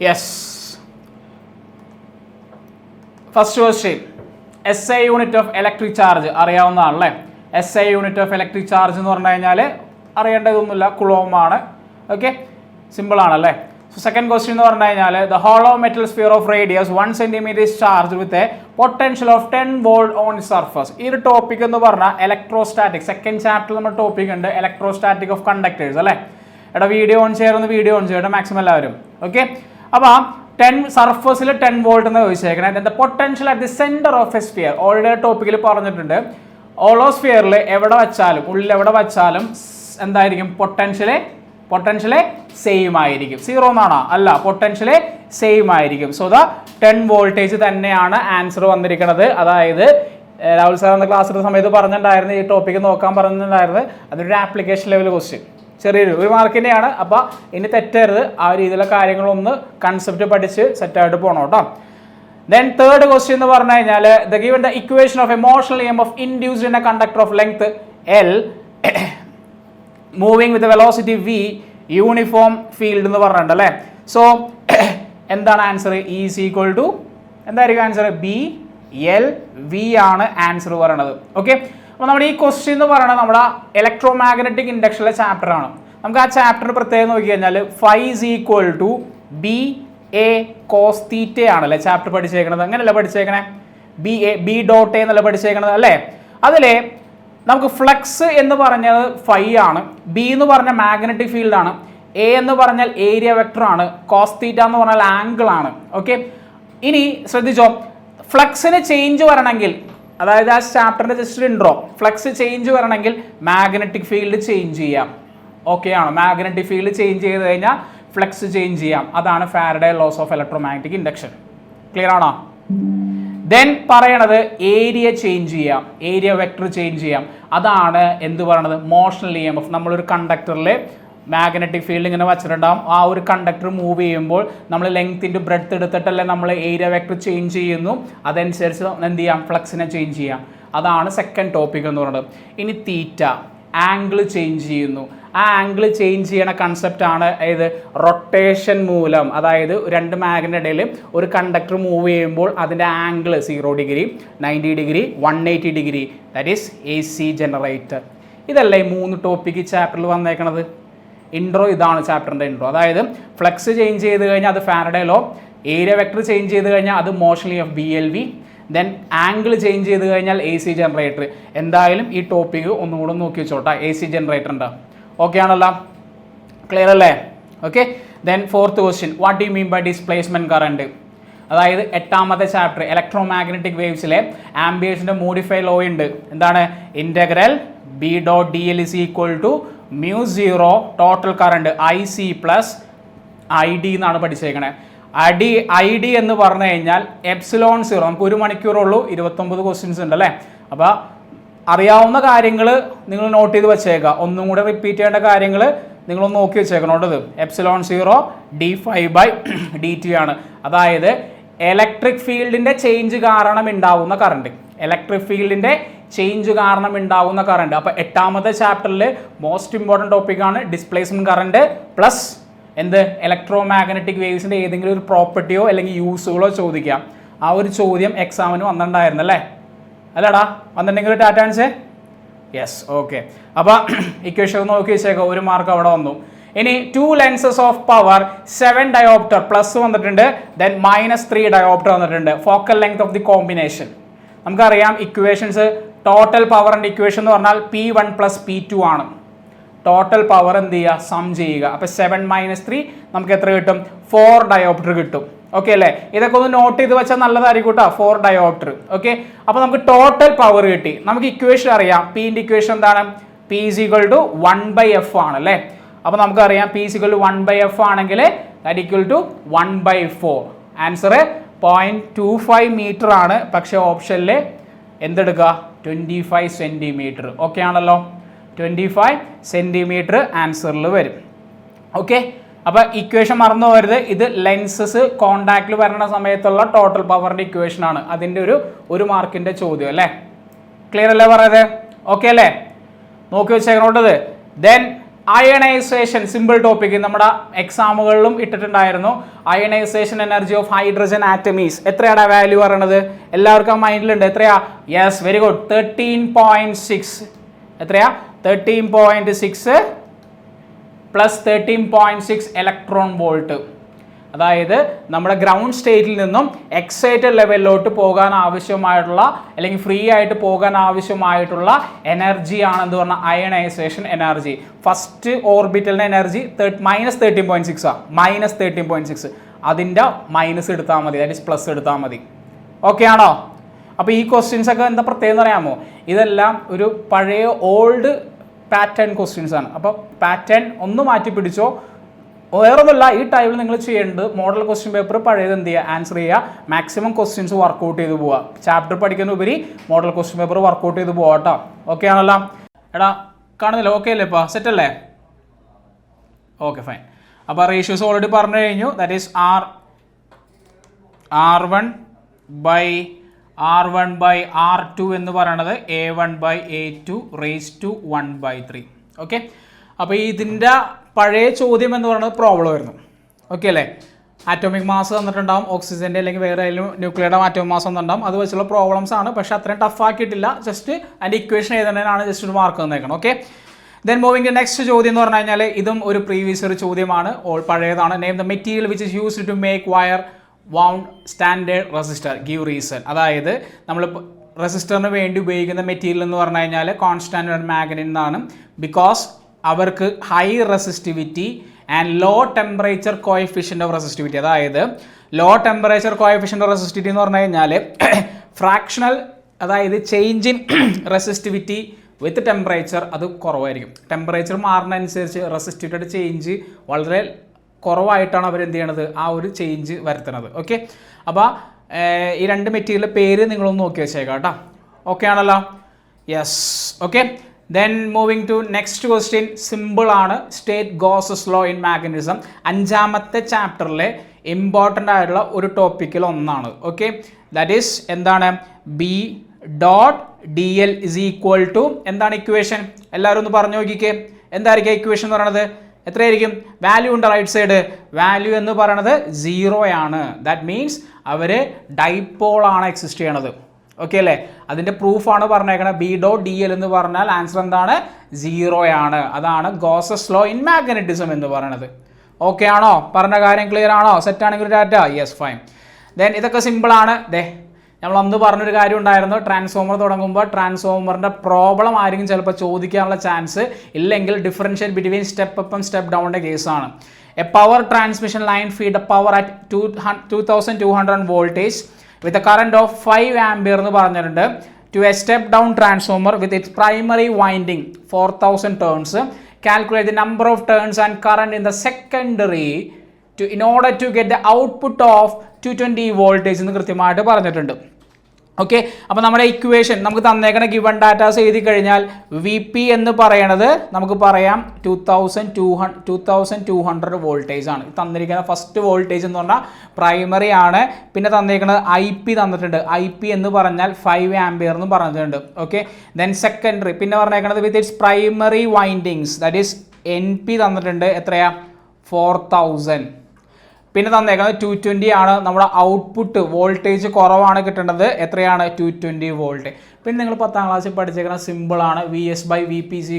Yes, first question SI unit of electric charge അറിയാവുന്നതാണല്ലേ. SI unit of electric charge എന്ന് പറഞ്ഞു കഴിഞ്ഞാൽ അറിയേണ്ടതൊന്നുമില്ല, കുളോം ആണ്. ഓക്കെ, സിമ്പിൾ ആണല്ലേ. സോ സെക്കൻഡ് ക്വസ്റ്റ്യൻ എന്ന് പറഞ്ഞു കഴിഞ്ഞാൽ the hollow metal sphere of radius 1 cm is charged with a potential of 10 volt on surface. ഈ ഒരു ടോപ്പിക് എന്ന് പറഞ്ഞാൽ ഇലക്ട്രോസ്റ്റാറ്റിക്. സെക്കൻഡ് ചാപ്റ്ററിൽ നമ്മൾ ടോപ്പിക് ഉണ്ട് ഇലക്ട്രോസ്റ്റാറ്റിക് ഓഫ് കണ്ടക്ടേഴ്സ് അല്ലേ. എടാ വീഡിയോ ഓൺ ചെയ്യുന്ന വീഡിയോ ഓൺ ചെയ്യട്ടെ മാക്സിമം എല്ലാവരും. ഓക്കെ, അപ്പോൾ 10 സർഫസിൽ 10 വോൾട്ട് എന്ന് ചോദിച്ചേക്കണേ. The potential at the centre of a sphere already ടോപ്പിക്കിൽ പറഞ്ഞിട്ടുണ്ട്. ഓളോ സ്ഫിയറിൽ എവിടെ വെച്ചാലും ഉള്ളിൽ എവിടെ വെച്ചാലും എന്തായിരിക്കും പൊട്ടൻഷ്യല് സെയിം ആയിരിക്കും. 0 എന്നാണോ? അല്ല, പൊട്ടൻഷ്യല് സെയിം ആയിരിക്കും. സോ ദ 10 വോൾട്ടേജ് തന്നെയാണ് ആൻസർ വന്നിരിക്കുന്നത്. അതായത് രാഹുൽ സാർ എന്ന ക്ലാസ്സിന്റെ സമയത്ത് പറഞ്ഞിട്ടുണ്ടായിരുന്നു, ഈ ടോപ്പിക്ക് നോക്കാൻ പറഞ്ഞിട്ടുണ്ടായിരുന്നു. അതൊരു ആപ്ലിക്കേഷൻ ലെവൽ ക്വസ്റ്റ്യൻ, ചെറിയൊരു ഒരു മാർക്കിൻ്റെയാണ്. അപ്പോൾ ഇനി തെറ്റരുത്, ആ രീതിയിലുള്ള കാര്യങ്ങളൊന്ന് കൺസെപ്റ്റ് പഠിച്ച് സെറ്റായിട്ട് പോകണം കേട്ടോ. ദെൻ തേർഡ് ക്വസ്റ്റ്യൻ എന്ന് പറഞ്ഞു കഴിഞ്ഞാൽ the given the equation of emotional EMF induced in A conductor of length L moving with velocity V uniform field എന്ന് പറഞ്ഞിട്ടുണ്ട് അല്ലേ. സോ എന്താണ് ആൻസർ? ഈസ് ഈക്വൽ ടു എന്തായിരിക്കും ആൻസർ? BLV ആണ് ആൻസർ പറയണത്. ഓക്കെ, അപ്പോൾ നമ്മുടെ ഈ ക്വസ്റ്റ്യൻ എന്ന് പറയുന്നത് നമ്മുടെ ഇലക്ട്രോ മാഗ്നറ്റിക് ഇൻഡക്ഷനിലെ ചാപ്റ്റർ ആണ്. നമുക്ക് ആ ചാപ്റ്ററിന് പ്രത്യേകം നോക്കി കഴിഞ്ഞാൽ φ is equal to BA cos θ ആണല്ലേ ചാപ്റ്റർ പഠിച്ചേക്കണത്. അങ്ങനെയല്ല പഠിച്ചേക്കണേ, B ഡോട്ട് A എന്നല്ല പഠിച്ചേക്കണത് അല്ലേ. അതിലെ നമുക്ക് ഫ്ലക്സ് എന്ന് പറഞ്ഞത് φ ആണ്, B എന്ന് പറഞ്ഞ മാഗ്നറ്റിക് ഫീൽഡ് ആണ്, A എന്ന് പറഞ്ഞാൽ ഏരിയ വെക്ടർ ആണ്, cos θ എന്ന് പറഞ്ഞാൽ ആംഗിൾ ആണ്. ഓക്കെ, ഇനി ശ്രദ്ധിച്ചോ, ഫ്ലക്സിന് ചേഞ്ച് വരണമെങ്കിൽ, അതായത് ആ ചാപ്റ്ററിന്റെ ജസ്റ്റ് ഇൻട്രോ, ഫ്ലക്സ് ചേഞ്ച് വരണമെങ്കിൽ മാഗ്നറ്റിക് ഫീൽഡ് ചേഞ്ച് ചെയ്യാം. ഓക്കെ ആണോ? മാഗ്നറ്റിക് ഫീൽഡ് ചേഞ്ച് ചെയ്ത് കഴിഞ്ഞാൽ ഫ്ലക്സ് ചേഞ്ച് ചെയ്യാം. അതാണ് Faraday laws of electromagnetic induction. Clear ആണോ? ദെൻ പറയണത് ഏരിയ ചേഞ്ച് ചെയ്യാം, ഏരിയ വെക്ടർ ചേഞ്ച് ചെയ്യാം. അതാണ് എന്ത് പറയണത്? Motional EMF. നമ്മളൊരു കണ്ടക്ടറിൽ മാഗ്നറ്റിക് ഫീൽഡ് ഇങ്ങനെ വച്ചിട്ടുണ്ടാകും. ആ ഒരു കണ്ടക്ടർ മൂവ് ചെയ്യുമ്പോൾ നമ്മൾ ലെങ്ത്തിൻ്റെ ബ്രെഡ്ത്ത് എടുത്തിട്ടല്ലേ നമ്മൾ ഏരിയ വെക്ടർ ചേഞ്ച് ചെയ്യുന്നു. അതനുസരിച്ച് എന്ത് ചെയ്യാം? ഫ്ലക്സിനെ ചേഞ്ച് ചെയ്യാം. അതാണ് സെക്കൻഡ് ടോപ്പിക് എന്ന് പറയുന്നത്. ഇനി തീറ്റ, ആംഗിൾ ചേഞ്ച് ചെയ്യുന്നു. ആ ആംഗിൾ ചേഞ്ച് ചെയ്യണ കൺസെപ്റ്റാണ് ഏത്? റൊട്ടേഷൻ മൂലം. അതായത് രണ്ട് മാഗ്നറ്റിന്റെ ഇടയിൽ ഒരു കണ്ടക്ടർ മൂവ് ചെയ്യുമ്പോൾ അതിൻ്റെ angle 0 degree, 90 degree, 180 degree, that is AC generator. ഇതല്ലേ 3 ടോപ്പിക്ക് ചാപ്റ്ററിൽ വന്നേക്കണത്. ഇൻട്രോ ഇതാണ് ചാപ്റ്ററിൻ്റെ ഇൻട്രോ. അതായത് ഫ്ലക്സ് ചേഞ്ച് ചെയ്ത് കഴിഞ്ഞാൽ അത് Faraday law, area vector change ചെയ്ത് കഴിഞ്ഞാൽ അത് motional EMF BLV, then angle change ചെയ്ത് കഴിഞ്ഞാൽ AC ജനറേറ്റർ. എന്തായാലും ഈ ടോപ്പിക്ക് ഒന്നുകൂടെ നോക്കി വെച്ചോട്ടെ, AC ജനറേറ്റർ ഉണ്ട്. ഓക്കെ ആണല്ലോ? ക്ലിയർ അല്ലേ? Okay, then fourth question, what you mean by displacement current? അതായത് 8ാമത്തെ ചാപ്റ്റർ ഇലക്ട്രോ മാഗ്നറ്റിക് വേവ്സിലെ ആംബിയേഴ്സിന്റെ മോഡിഫൈ ലോ ഉണ്ട്. എന്താണ്? Integral B.dl is equal to μ0 total current IC plus ID എന്നാണ് പഠിച്ചേക്കണേ. ID എന്ന് പറഞ്ഞു കഴിഞ്ഞാൽ ε0. നമുക്ക് 1 മണിക്കൂറുള്ളൂ, 29 ക്വസ്റ്റ്യൻസ് ഉണ്ട് അല്ലേ. അപ്പോൾ അറിയാവുന്ന കാര്യങ്ങൾ നിങ്ങൾ നോട്ട് ചെയ്ത് വെച്ചേക്കുക. ഒന്നും കൂടെ റിപ്പീറ്റ് ചെയ്യേണ്ട കാര്യങ്ങൾ നിങ്ങളൊന്ന് നോക്കി വെച്ചേക്കണോട്ടത്. ε0 d∅dt ആണ്. അതായത് ഇലക്ട്രിക് ഫീൽഡിൻ്റെ ചേഞ്ച് കാരണം ഉണ്ടാവുന്ന കറണ്ട്, ഇലക്ട്രിക് ഫീൽഡിൻ്റെ ചേഞ്ച് കാരണം ഉണ്ടാവുന്ന കറണ്ട്. അപ്പോൾ 8ാമത്തെ ചാപ്റ്ററിൽ മോസ്റ്റ് ഇമ്പോർട്ടൻറ്റ് ടോപ്പിക്കാണ് ഡിസ്പ്ലേസ്മെൻറ്റ് കറണ്ട് പ്ലസ് എന്ത്? ഇലക്ട്രോ മാഗ്നറ്റിക് വേവ്സിൻ്റെ ഏതെങ്കിലും ഒരു പ്രോപ്പർട്ടിയോ അല്ലെങ്കിൽ യൂസുകളോ ചോദിക്കാം. ആ ഒരു ചോദ്യം എക്സാമിന് വന്നിട്ടുണ്ടായിരുന്നു അല്ലേ? അല്ലടാ, വന്നിട്ടുണ്ടെങ്കിൽ ഒരു ടാറ്റ ആൻസേ. Yes, okay. അപ്പോൾ ഇക്വേഷൻ നോക്കി വെച്ചേക്കാം, 1 മാർക്ക് അവിടെ വന്നു. ഇനി 2 lenses of power 7 diopter plus വന്നിട്ടുണ്ട്, ദെൻ -3 diopter വന്നിട്ടുണ്ട്. Focal length of the combination നമുക്കറിയാം. ഇക്വേഷൻസ് ടോട്ടൽ പവറിൻ്റെ ഇക്വേഷൻ എന്ന് പറഞ്ഞാൽ P1 + P2 ആണ്. ടോട്ടൽ പവർ എന്ത് ചെയ്യുക? സം ചെയ്യുക. അപ്പോൾ 7 - 3 നമുക്ക് എത്ര കിട്ടും? 4 diopter കിട്ടും. ഓക്കെ അല്ലേ? ഇതൊക്കെ ഒന്ന് നോട്ട് ചെയ്ത് വെച്ചാൽ നല്ലതായിരിക്കും കേട്ടോ. 4 diopter. ഓക്കെ, അപ്പോൾ നമുക്ക് ടോട്ടൽ പവർ കിട്ടി. നമുക്ക് ഇക്വേഷൻ അറിയാം. Pൻ്റെ ഇക്വേഷൻ എന്താണ്? P = 1/f ആണ് അല്ലേ. അപ്പോൾ നമുക്കറിയാം P = 1/f ആണെങ്കിൽ that equal to 1/4. Answer 0.25 metre ആണ്. പക്ഷേ ഓപ്ഷനിൽ എന്തെടുക്കുക? 25 സെൻറ്റിമീറ്റർ. ഓക്കെ ആണല്ലോ? 25 സെൻറ്റിമീറ്റർ ആൻസറിൽ വരും. ഓക്കെ, അപ്പോൾ ഇക്വേഷൻ മറന്നു പോകരുത്. ഇത് ലെൻസസ് കോണ്ടാക്റ്റിൽ വരുന്ന സമയത്തുള്ള ടോട്ടൽ പവറിൻ്റെ ഇക്വേഷൻ ആണ്. അതിൻ്റെ ഒരു മാർക്കിൻ്റെ ചോദ്യം അല്ലേ? ക്ലിയർ അല്ലേ പറയുന്നത്? ഓക്കെ അല്ലേ? നോക്കി വെച്ചേക്കണോട്ടത്. ദെൻ അയണൈസേഷൻ സിമ്പിൾ ടോപ്പിക് നമ്മുടെ എക്സാമുകളിലും ഇട്ടിട്ടുണ്ടായിരുന്നു. അയണൈസേഷൻ എനർജി ഓഫ് ഹൈഡ്രജൻ ആറ്റമീസ് എത്രയാണ് വാല്യൂ പറയണത്? എല്ലാവർക്കും മൈൻഡിലുണ്ട്. എത്രയാ? Yes, very good. 13.6. എത്രയാ? 13.6 പ്ലസ് 13.6 ഇലക്ട്രോൺ വോൾട്ട്. അതായത് നമ്മുടെ ഗ്രൗണ്ട് സ്റ്റേറ്റിൽ നിന്നും എക്സൈറ്റഡ് ലെവലിലോട്ട് പോകാൻ ആവശ്യമായിട്ടുള്ള അല്ലെങ്കിൽ ഫ്രീ ആയിട്ട് പോകാൻ ആവശ്യമായിട്ടുള്ള എനർജിയാണ് എന്ന് പറഞ്ഞാൽ അയണൈസേഷൻ എനർജി. ഫസ്റ്റ് ഓർബിറ്റലിൻ്റെ എനർജി -13.6 -13.6. അതിൻ്റെ മൈനസ് എടുത്താൽ മതി, ദാറ്റ് ഇസ് പ്ലസ് എടുത്താൽ മതി. ഓക്കെ ആണോ? അപ്പോൾ ഈ ക്വസ്റ്റ്യൻസ് ഒക്കെ എന്താ പ്രത്യേകം അറിയാമോ? ഇതെല്ലാം ഒരു പഴയ ഓൾഡ് പാറ്റേൺ ക്വസ്റ്റ്യൻസ് ആണ്. അപ്പോൾ പാറ്റേൺ ഒന്ന് മാറ്റി പിടിച്ചോ. വേറൊന്നുമില്ല, ഈ ടൈമിൽ നിങ്ങൾ ചെയ്യേണ്ടത് മോഡൽ ക്വസ്റ്റ്യൻ പേപ്പർ പഴയത് എന്ത് ചെയ്യുക, ആൻസർ ചെയ്യുക, മാക്സിമം ക്വസ്റ്റ്യൻസ് വർക്കൗട്ട് ചെയ്ത് പോവുക. ചാപ്റ്റർ പഠിക്കുന്ന ഉപരി മോഡൽ ക്വസ്റ്റ്യൻ പേപ്പർ വർക്കൗട്ട് ചെയ്ത് പോവാം കേട്ടോ. ഓക്കെ ആണല്ലോ? എടാ കാണുന്നില്ല? ഓക്കെ അല്ലേ? ഇപ്പോൾ സെറ്റ് അല്ലേ? Okay fine. അപ്പോൾ റേഷ്യോസ് ഓൾറെഡി പറഞ്ഞു കഴിഞ്ഞു. ദാറ്റ് ഈസ് R1/R2 എന്ന് പറയണത് A1/A2 raised to 1/3. ഓക്കെ, അപ്പോൾ ഇതിൻ്റെ പഴയ ചോദ്യം എന്ന് പറയുന്നത് പ്രോബ്ലം ആയിരുന്നു. ഓക്കെ അല്ലേ? ആറ്റോമിക് മാസ് തന്നിട്ടുണ്ടാവും, ഓക്സിജൻ്റെ അല്ലെങ്കിൽ വേറെ ഏതെങ്കിലും ന്യൂക്ലിയറുടെ ആറ്റോമിക് മാസ് തന്നിട്ടുണ്ടാവും. അത് വെച്ചുള്ള പ്രോബ്ലംസ് ആണ്, പക്ഷേ അത്രയും ടഫ് ആക്കിയിട്ടില്ല. ജസ്റ്റ് അതിൻ്റെ ഇക്വേഷൻ എഴുതുന്നതിനാണ് ജസ്റ്റ് ഒരു മാർക്ക് തന്നേക്കണം. Okay, then moving to next ചോദ്യം എന്ന് പറഞ്ഞു കഴിഞ്ഞാൽ ഇതും ഒരു പ്രീവിയസ് ഒരു ചോദ്യമാണ്, പഴയതാണ്. Name the material which is used to make wire wound standard resistor, give reason. അതായത് നമ്മൾ റെസിസ്റ്ററിന് വേണ്ടി ഉപയോഗിക്കുന്ന മെറ്റീരിയൽ എന്ന് പറഞ്ഞു കഴിഞ്ഞാൽ കോൺസ്റ്റാൻറ്റ് മാഗ്നറ്റ് എന്നാണ്. ബിക്കോസ് അവർക്ക് high resistivity and low temperature coefficient of resistivity. അതായത് low temperature coefficient of resistivity എന്ന് പറഞ്ഞു കഴിഞ്ഞാൽ ഫ്രാക്ഷണൽ, അതായത് change in resistivity with temperature അത് കുറവായിരിക്കും. ടെമ്പറേച്ചർ മാറുന്നതനുസരിച്ച് റെസിസ്റ്റിവിറ്റിയുടെ ചേഞ്ച് വളരെ കുറവായിട്ടാണ് അവർ എന്ത് ചെയ്യണത്, ആ ഒരു ചേഞ്ച് വരുത്തുന്നത്. ഓക്കെ, അപ്പോൾ ഈ രണ്ട് മെറ്റീരിയലിൻ്റെ പേര് നിങ്ങളൊന്ന് നോക്കി വെച്ചേക്കാം കേട്ടോ. ഓക്കെ ആണല്ലോ? Yes. Okay, then moving to next question. Simple ആണ്. State Gauss's law in magnetism. 5ാമത്തെ ചാപ്റ്ററിലെ ഇമ്പോർട്ടൻ്റ് ആയിട്ടുള്ള ഒരു ടോപ്പിക്കിൽ ഒന്നാണ്. ഓക്കെ, ദാറ്റ് ഈസ് എന്താണ്? B.dl ഇസ് ഈക്വൽ ടു എന്താണ് ഇക്വേഷൻ? എല്ലാവരും ഒന്ന് പറഞ്ഞു നോക്കിക്കേ. എന്തായിരിക്കും ഇക്വേഷൻ എന്ന് പറയുന്നത്? എത്രയായിരിക്കും? വാല്യൂ ഉണ്ട് റൈറ്റ് സൈഡ്. വാല്യൂ എന്ന് പറയുന്നത് 0 ആണ്. ദാറ്റ് മീൻസ് അവർ ഡൈപോളാണ് എക്സിസ്റ്റ് ചെയ്യണത്. ഓക്കെ അല്ലേ? അതിൻ്റെ പ്രൂഫാണ് പറഞ്ഞേക്കണത്. B.dl എന്ന് പറഞ്ഞാൽ ആൻസർ എന്താണ്? 0 ആണ്. അതാണ് ഗോസസ് ലോ ഇൻ മാഗ്നറ്റിസം എന്ന് പറയുന്നത്. ഓക്കെ ആണോ? പറഞ്ഞ കാര്യം ക്ലിയർ ആണോ? സെറ്റ് ആണെങ്കിൽ ഡാറ്റ? Yes, fine. ദെൻ ഇതൊക്കെ സിമ്പിളാണ്. നമ്മൾ അന്ന് പറഞ്ഞൊരു കാര്യം ഉണ്ടായിരുന്നു, ട്രാൻസ്ഫോമർ തുടങ്ങുമ്പോൾ ട്രാൻസ്ഫോമറിൻ്റെ പ്രോബ്ലം ആയിരിക്കും ചിലപ്പോൾ ചോദിക്കാനുള്ള ചാൻസ്. ഇല്ലെങ്കിൽ ഡിഫറൻഷ്യേറ്റ് ബിറ്റ്വീൻ സ്റ്റെപ്പ് അപ്പും സ്റ്റെപ്പ് ഡൗണിൻ്റെ കേസാണ്. A power transmission line feed the power at 2200 voltage with a current of 5 ampere എന്ന് പറഞ്ഞിട്ടുണ്ട്. To a step down transformer with its primary winding 4000 turns. Calculate the number of turns and current in the secondary in order to get the output of 220 voltage എന്ന് കൃത്യമായിട്ട് പറഞ്ഞിട്ടുണ്ട്. Okay, അപ്പോൾ നമ്മുടെ equation നമുക്ക് തന്നേക്കണ given datas എഴുതി കഴിഞ്ഞാൽ V P എന്ന് പറയണത് നമുക്ക് പറയാം 2200 വോൾട്ടേജ് ആണ്. തന്നിരിക്കുന്ന ഫസ്റ്റ് വോൾട്ടേജ് എന്ന് പറഞ്ഞാൽ പ്രൈമറി ആണ്. പിന്നെ തന്നിരിക്കുന്നത് ഐ പി തന്നിട്ടുണ്ട്. ഐ പി എന്ന് പറഞ്ഞാൽ 5 ആംപിയർ എന്ന് പറഞ്ഞിട്ടുണ്ട്. ഓക്കെ, ദെൻ സെക്കൻഡറി പിന്നെ പറഞ്ഞേക്കണത് with its primary windings, that is N P തന്നിട്ടുണ്ട്. എത്രയാ? 4000. പിന്നെ തന്നേക്കുന്നത് 220 ആണ്. നമ്മുടെ ഔട്ട്പുട്ട് വോൾട്ടേജ് കുറവാണ് കിട്ടേണ്ടത്. എത്രയാണ്? 220 വോൾട്ട്. പിന്നെ നിങ്ങൾ 10ാം ക്ലാസ്സിൽ പഠിച്ചേക്കുന്ന സിമ്പിളാണ്. VS/VP =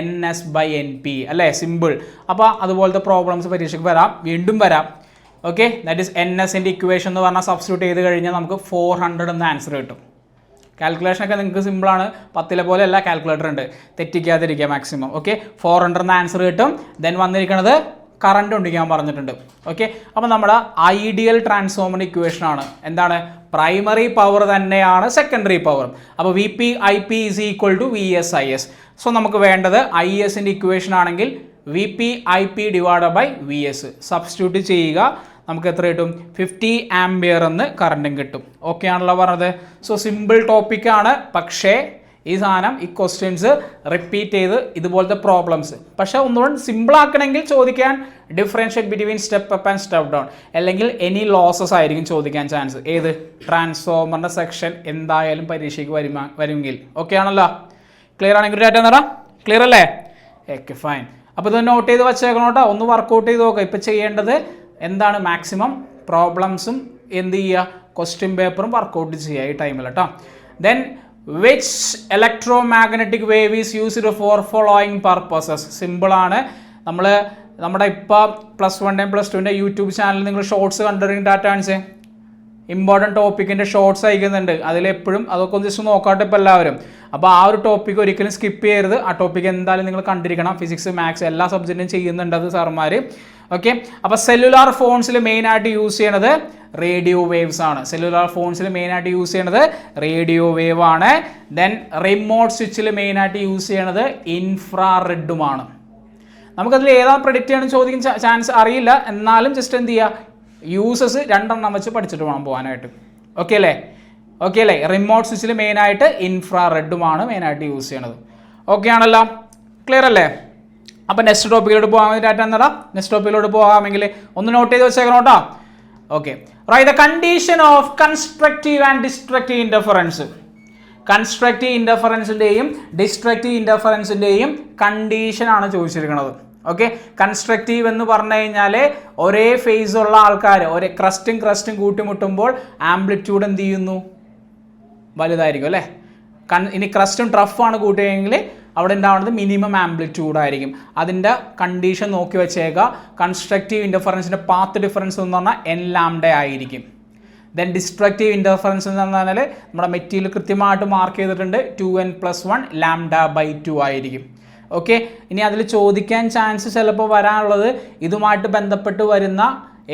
NS/NP അല്ലേ? സിമ്പിൾ. അപ്പോൾ അതുപോലത്തെ പ്രോബ്ലംസ് പരീക്ഷയ്ക്ക് വരാം, വീണ്ടും വരാം. ഓക്കെ, ദാറ്റ് ഈസ് NSൻ്റെ ഇക്വേഷൻ എന്ന് പറഞ്ഞാൽ സബ്സ്റ്റിറ്റ്യൂട്ട് ചെയ്ത് കഴിഞ്ഞാൽ നമുക്ക് 400 എന്ന ആൻസർ കിട്ടും. കാൽക്കുലേഷനൊക്കെ നിങ്ങൾക്ക് സിമ്പിളാണ്. 10ലെ പോലെ അല്ല, കാൽക്കുലേറ്റർ ഉണ്ട്, തെറ്റിക്കാതിരിക്കുക മാക്സിമം. ഓക്കെ, 400 എന്ന ആൻസർ കിട്ടും. ദെൻ വന്നിരിക്കുന്നത് കറണ്ട് കൊണ്ടിരിക്കാൻ പറഞ്ഞിട്ടുണ്ട്. ഓക്കെ, അപ്പോൾ നമ്മുടെ ഐഡിയൽ ട്രാൻസ്ഫോമറിൻ്റെ ഇക്വേഷൻ ആണ് എന്താണ്? പ്രൈമറി പവർ തന്നെയാണ് സെക്കൻഡറി പവർ. അപ്പോൾ VP/IP = VS/IS. സോ നമുക്ക് വേണ്ടത് ISൻ്റെ ഇക്വേഷൻ ആണെങ്കിൽ VP/IP / VS സബ്സ്റ്റിറ്റ്യൂട്ട് ചെയ്യുക. നമുക്ക് എത്ര കിട്ടും? 50 ആംപിയർ എന്ന് കറണ്ടും കിട്ടും. ഓക്കെ ആണല്ലോ പറഞ്ഞത്? സോ സിമ്പിൾ ടോപ്പിക്കാണ്. പക്ഷേ ഈ സാധനം ഈ ക്വസ്റ്റ്യൻസ് റിപ്പീറ്റ് ചെയ്ത് ഇതുപോലത്തെ പ്രോബ്ലംസ്, പക്ഷേ ഒന്നുകൂടെ സിമ്പിൾ ആക്കണമെങ്കിൽ ചോദിക്കാൻ differentiate between step up and step down, അല്ലെങ്കിൽ എനി ലോസസ് ആയിരിക്കും ചോദിക്കാൻ ചാൻസ്. ഏത്? ട്രാൻസ്ഫോമറിൻ്റെ സെക്ഷൻ എന്തായാലും പരീക്ഷയ്ക്ക് വരുമെങ്കിൽ. ഓക്കെ ആണല്ലോ? ക്ലിയർ ആണെങ്കിൽ ഡാറ്റ എന്നടാ? ക്ലിയർ അല്ലേ? Okay fine. അപ്പോൾ ഇത് നോട്ട് ചെയ്ത് വെച്ചേക്കണം കേട്ടോ. ഒന്ന് വർക്കൗട്ട് ചെയ്ത് നോക്കുക. ഇപ്പോൾ ചെയ്യേണ്ടത് എന്താണ്, മാക്സിമം പ്രോബ്ലംസും എന്ത് ചെയ്യുക, ക്വസ്റ്റ്യൻ പേപ്പറും വർക്കൗട്ട് ചെയ്യുക ഈ ടൈമിൽ കേട്ടോ. Then which electromagnetic wave is used for following purposes. സിമ്പിളാണ്. നമ്മുടെ ഇപ്പോൾ +1 +2 യൂട്യൂബ് ചാനലിൽ നിങ്ങൾ ഷോർട്സ് കണ്ടുവരുന്ന ഡാറ്റ കാണിച്ചേ. ഇമ്പോർട്ടൻറ്റ് ടോപ്പിക്കിൻ്റെ ഷോർട്സ് അയക്കുന്നുണ്ട്. അതിലെപ്പോഴും അതൊക്കെ ഒന്ന് ജസ്റ്റ് നോക്കാട്ടെ ഇപ്പോൾ എല്ലാവരും. അപ്പോൾ ആ ഒരു ടോപ്പിക്ക് ഒരിക്കലും സ്കിപ്പ് ചെയ്യരുത്. ആ ടോപ്പിക്ക് എന്തായാലും നിങ്ങൾ കണ്ടിരിക്കണം. ഫിസിക്സ്, മാത്സ് എല്ലാ സബ്ജക്റ്റും ചെയ്യുന്നുണ്ട് അത് സാർമാർ. ഓക്കെ. അപ്പോൾ സെല്ലുലാർ ഫോൺസിൽ മെയിനായിട്ട് യൂസ് ചെയ്യണത് റേഡിയോ വേവ്സ് ആണ്. സെല്ലുലാർ ഫോൺസിൽ മെയിനായിട്ട് യൂസ് ചെയ്യണത് റേഡിയോ വേവ് ആണ്. ദെൻ റിമോട്ട് സ്വിച്ചിൽ മെയിനായിട്ട് യൂസ് ചെയ്യണത് ഇൻഫ്രാറെഡുമാണ്. നമുക്കതിൽ ഏതാണ് പ്രെഡിക്റ്റ് ചെയ്യണം ചോദിക്കാൻ ചാൻസ് അറിയില്ല. എന്നാലും ജസ്റ്റ് എന്ത് ചെയ്യുക, യൂസസ് 2 വെച്ച് പഠിച്ചിട്ട് വേണം പോകാനായിട്ട്. ഓക്കെ അല്ലേ. റിമോട്ട് സ്വിച്ചിൽ മെയിനായിട്ട് ഇൻഫ്രാറെഡുമാണ് മെയിനായിട്ട് യൂസ് ചെയ്യണത്. ഓക്കെ ആണല്ലോ, ക്ലിയർ അല്ലേ? അപ്പോൾ നെക്സ്റ്റ് ടോപ്പിക്കിലോട്ട് പോകാൻ വേണ്ടിയിട്ട് എന്താ, നെക്സ്റ്റ് ടോപ്പിക്കിലോട്ട് പോകാമെങ്കിൽ ഒന്ന് നോട്ട് ചെയ്ത് വെച്ചേക്കണം കേട്ടോ. Okay. Right the condition of constructive and destructive interference. Constructive ഇൻ്റർഫറൻസിൻ്റെയും ഡിസ്ട്രക്റ്റീവ് ഇൻ്റർഫറൻസിൻ്റെയും കണ്ടീഷനാണ് ചോദിച്ചിരിക്കുന്നത്. ഓക്കെ. കൺസ്ട്രക്റ്റീവ് എന്ന് പറഞ്ഞു കഴിഞ്ഞാൽ ഒരേ ഫേസ് ഉള്ള ആൾക്കാർ ഒരേ ക്രസ്റ്റും കൂട്ടിമുട്ടുമ്പോൾ ആംപ്ലിറ്റ്യൂഡ് എന്ത് ചെയ്യുന്നു, വലുതായിരിക്കും അല്ലേ. ഇനി ക്രസ്റ്റും ട്രഫാണ് കൂട്ടുകയെങ്കിൽ അവിടെ ഉണ്ടാവുന്നത് മിനിമം ആംപ്ലിറ്റ്യൂഡ് ആയിരിക്കും. അതിൻ്റെ കണ്ടീഷൻ നോക്കി വെച്ചേക്കുക. കൺസ്ട്രക്റ്റീവ് ഇൻ്റർഫറൻസിൻ്റെ പാത്ത് ഡിഫറൻസ് എന്ന് പറഞ്ഞാൽ n ആയിരിക്കും. ദെൻ ഡിസ്ട്രക്റ്റീവ് ഇൻ്റർഫറൻസ് എന്ന് പറഞ്ഞാൽ നമ്മുടെ മെറ്റീരിയൽ കൃത്യമായിട്ട് മാർക്ക് ചെയ്തിട്ടുണ്ട് 2n+1 λ/2 ആയിരിക്കും. ഓക്കെ. ഇനി അതിൽ ചോദിക്കാൻ ചാൻസ് ചിലപ്പോൾ വരാനുള്ളത് ഇതുമായിട്ട് ബന്ധപ്പെട്ട് വരുന്ന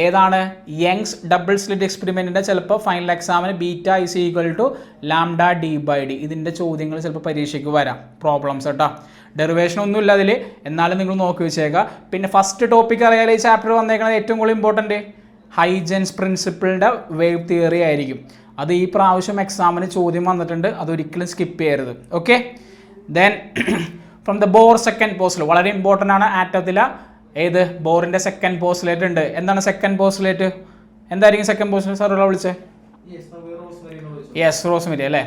ഏതാണ്, യങ്സ് ഡബിൾ സ്ലിറ്റ് എക്സ്പെരിമെൻറ്റിൻ്റെ ചിലപ്പോൾ ഫൈനൽ എക്സാമിന് β = λ/d/d ഇതിൻ്റെ ചോദ്യങ്ങൾ ചിലപ്പോൾ പരീക്ഷയ്ക്ക് വരാം, പ്രോബ്ലംസ് കേട്ടോ. ഡെറിവേഷൻ ഒന്നുമില്ല അതിൽ, എന്നാലും നിങ്ങൾ നോക്കി വെച്ചേക്കുക. പിന്നെ ഫസ്റ്റ് ടോപ്പിക് അറിയാതെ ഈ ചാപ്റ്റർ വന്നേക്കുന്നത് ഏറ്റവും കൂടുതൽ ഇമ്പോർട്ടൻറ്റ് ഹൈജൻസ് പ്രിൻസിപ്പിളിൻ്റെ വേവ് തിയറി ആയിരിക്കും. അത് ഈ പ്രാവശ്യം എക്സാമിന് ചോദ്യം വന്നിട്ടുണ്ട്, അതൊരിക്കലും സ്കിപ്പ് ചെയ്യരുത്. Okay. Then from the Bohr second postulate വളരെ ഇമ്പോർട്ടൻ്റ് ആണ്. ആറ്റത്തില ഏത് ബോറിൻ്റെ സെക്കൻഡ് പോസ്റ്റുലേറ്റ് ഉണ്ട്. എന്താണ് സെക്കൻഡ് പോസ്റ്റുലേറ്റ്? എന്തായിരിക്കും സെക്കൻഡ് പോസ്റ്റുലേറ്റ്? സാറുള്ള വിളിച്ചേ. യെസ്, റോസ്മെരി അല്ലേ.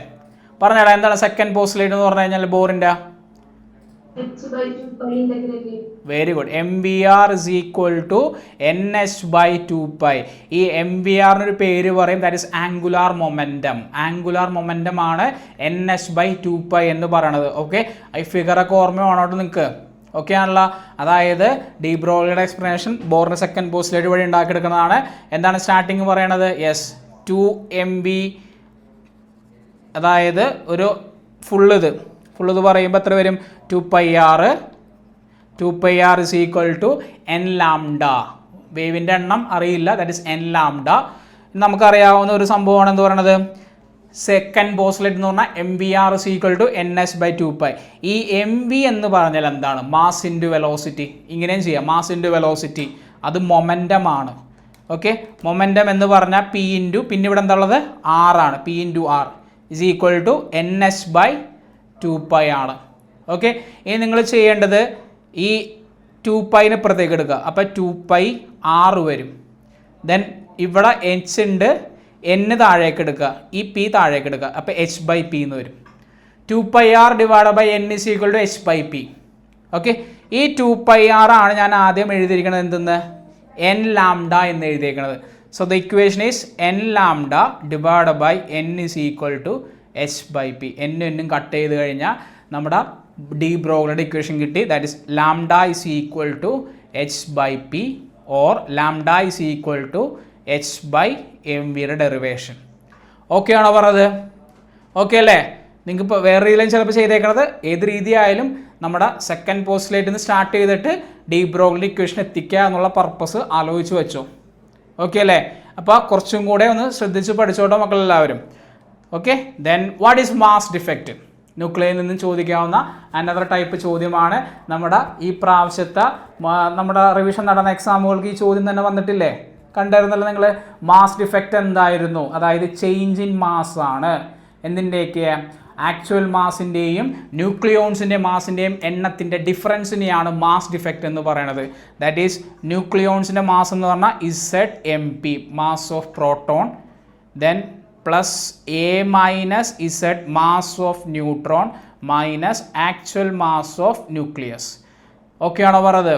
പറഞ്ഞേടാ എന്താണ് സെക്കൻഡ് പോസ്റ്റുലേറ്റ് എന്ന് പറഞ്ഞു കഴിഞ്ഞാൽ ബോറിൻ്റെ? Very good. MVR = NH/2π. ഈ MVRനൊരു പേര് പറയും, that is angular momentum. Angular momentum ആണ് NH/2π എന്ന് പറയണത്. ഓക്കെ. ഈ ഫിഗറൊക്കെ ഓർമ്മ വേണോട്ട് നിങ്ങൾക്ക്. ഓക്കെ ആണല്ലോ. അതായത് ഡി ബ്രോഗ്ലിയുടെ എക്സ്പ്ലനേഷൻ ബോറിൻ്റെ സെക്കൻഡ് പോസ്റ്റുലേറ്റ് വഴി ഉണ്ടാക്കിയെടുക്കുന്നതാണ്. എന്താണ് സ്റ്റാർട്ടിങ് പറയണത്? Yes, 2mv. അതായത് ഒരു ഫുള്ളത് പറയുമ്പോൾ എത്ര വരും? 2πr = n λ. വേവിൻ്റെ എണ്ണം അറിയില്ല, ദാറ്റ് ഇസ് n λ. നമുക്കറിയാവുന്ന ഒരു സംഭവമാണ് എന്ത് പറയണത്, സെക്കൻഡ് പോസ്റ്റുലേറ്റ് എന്ന് പറഞ്ഞാൽ MVR = NH/2π. ഈ MV എന്ന് പറഞ്ഞാൽ എന്താണ്? Mass into velocity. ഇങ്ങനെയും ചെയ്യാം, മാസ് ഇൻറ്റു വെലോസിറ്റി. അത് മൊമെൻറ്റം ആണ്. ഓക്കെ. മൊമെൻറ്റം എന്ന് പറഞ്ഞാൽ P ഇൻറ്റു, പിന്നെ ഇവിടെ എന്താ ഉള്ളത്, R ആണ്. P × R = NH/2π ആണ്. ഓക്കെ. ഇനി നിങ്ങൾ ചെയ്യേണ്ടത് ഈ 2π പുറത്തേക്ക് എടുക്കുക. അപ്പോൾ 2πr വരും. ദെൻ ഇവിടെ H ഉണ്ട്, N താഴേക്ക് എടുക്കുക, ഈ P താഴേക്ക് എടുക്കുക. അപ്പോൾ h/p എന്ന് വരും. 2πr / n = h/p. ഓക്കെ. ഈ 2πr ആണ് ഞാൻ ആദ്യം എഴുതിയിരിക്കുന്നത് എന്തെന്ന്, n λ എന്ന് എഴുതിയിരിക്കുന്നത്. So the equation is n λ / n = h/p. എന്നും കട്ട് ചെയ്ത് കഴിഞ്ഞാൽ നമ്മുടെ ഡി ബ്രോഗ്ലിയുടെ ഇക്വേഷൻ കിട്ടി. ദാറ്റ് ഇസ് λ = h/p ഓർ λ = h/mvയുടെ ഡെറിവേഷൻ. ഓക്കെ ആണോ പറഞ്ഞത്? ഓക്കെ അല്ലേ? നിങ്ങൾക്ക് ഇപ്പോൾ വേറെ രീതിയിലും ചിലപ്പോൾ ചെയ്തേക്കുന്നത് ഏത് രീതിയായാലും നമ്മുടെ സെക്കൻഡ് പോസ്റ്റുലേറ്റിൽ നിന്ന് സ്റ്റാർട്ട് ചെയ്തിട്ട് ഡി ബ്രോഗ്ലി ഇക്വേഷൻ എത്തിക്കുക എന്നുള്ള പർപ്പസ് ആലോചിച്ച് വെച്ചോ. ഓക്കെ അല്ലേ? അപ്പോൾ കുറച്ചും കൂടെ ഒന്ന് ശ്രദ്ധിച്ച് പഠിച്ചോട്ടോ മക്കളെല്ലാവരും. Okay. Then what is mass defect? ന്യൂക്ലിയയിൽ നിന്നും ചോദിക്കാവുന്ന അനദർ ടൈപ്പ് ചോദ്യമാണ്. നമ്മുടെ ഈ പ്രാവശ്യത്തെ നമ്മുടെ റിവിഷൻ നടന്ന എക്സാമുകൾക്ക് ഈ ചോദ്യം തന്നെ വന്നിട്ടില്ലേ? കണ്ടായിരുന്നല്ലോ നിങ്ങൾ. മാസ് ഡിഫക്റ്റ് എന്തായിരുന്നു? അതായത് ചേഞ്ച് ഇൻ മാസ് ആണ്. എന്തിൻ്റെയൊക്കെ? ആക്ച്വൽ മാസിൻ്റെയും ന്യൂക്ലിയോൺസിൻ്റെ മാസിൻ്റെയും എണ്ണത്തിൻ്റെ ഡിഫറൻസിനെയാണ് മാസ് ഡിഫക്റ്റ് എന്ന് പറയുന്നത്. ദാറ്റ് ഈസ് ന്യൂക്ലിയോൺസിൻ്റെ മാസ് എന്ന് പറഞ്ഞാൽ ZMP, mass of proton. Then plus A - Z, mass of neutron, minus actual mass of nucleus. Okay ആണോ പറഞ്ഞത്?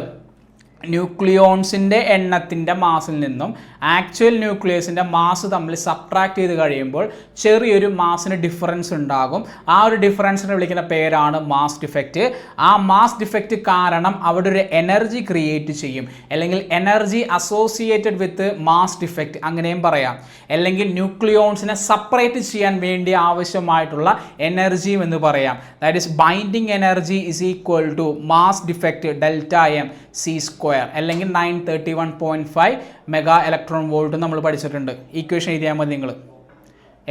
ന്യൂക്ലിയോൺസിൻ്റെ എണ്ണത്തിൻ്റെ മാസിൽ നിന്നും ആക്ച്വൽ ന്യൂക്ലിയസിൻ്റെ മാസ് തമ്മിൽ സബ്ട്രാക്ട് ചെയ്ത് കഴിയുമ്പോൾ ചെറിയൊരു മാസിന് ഡിഫറൻസ് ഉണ്ടാകും. ആ ഒരു ഡിഫറൻസിനെ വിളിക്കുന്ന പേരാണ് മാസ് ഡിഫക്റ്റ്. ആ മാസ് ഡിഫക്റ്റ് കാരണം അവിടെ ഒരു എനർജി ക്രിയേറ്റ് ചെയ്യും, അല്ലെങ്കിൽ energy associated with mass defect അങ്ങനെയും പറയാം. അല്ലെങ്കിൽ ന്യൂക്ലിയോൺസിനെ സെപ്പറേറ്റ് ചെയ്യാൻ വേണ്ടി ആവശ്യമായിട്ടുള്ള എനർജിയും എന്ന് പറയാം. That is binding energy is equal to mass defect delta M C square, അല്ലെങ്കിൽ 931.5 മെഗാ ഇലക്ട്രോൺ വോൾട്ട് നമ്മൾ പഠിച്ചിട്ടുണ്ട്. ഈക്വേഷൻ എഴുതിയാൽ മതി നിങ്ങൾ.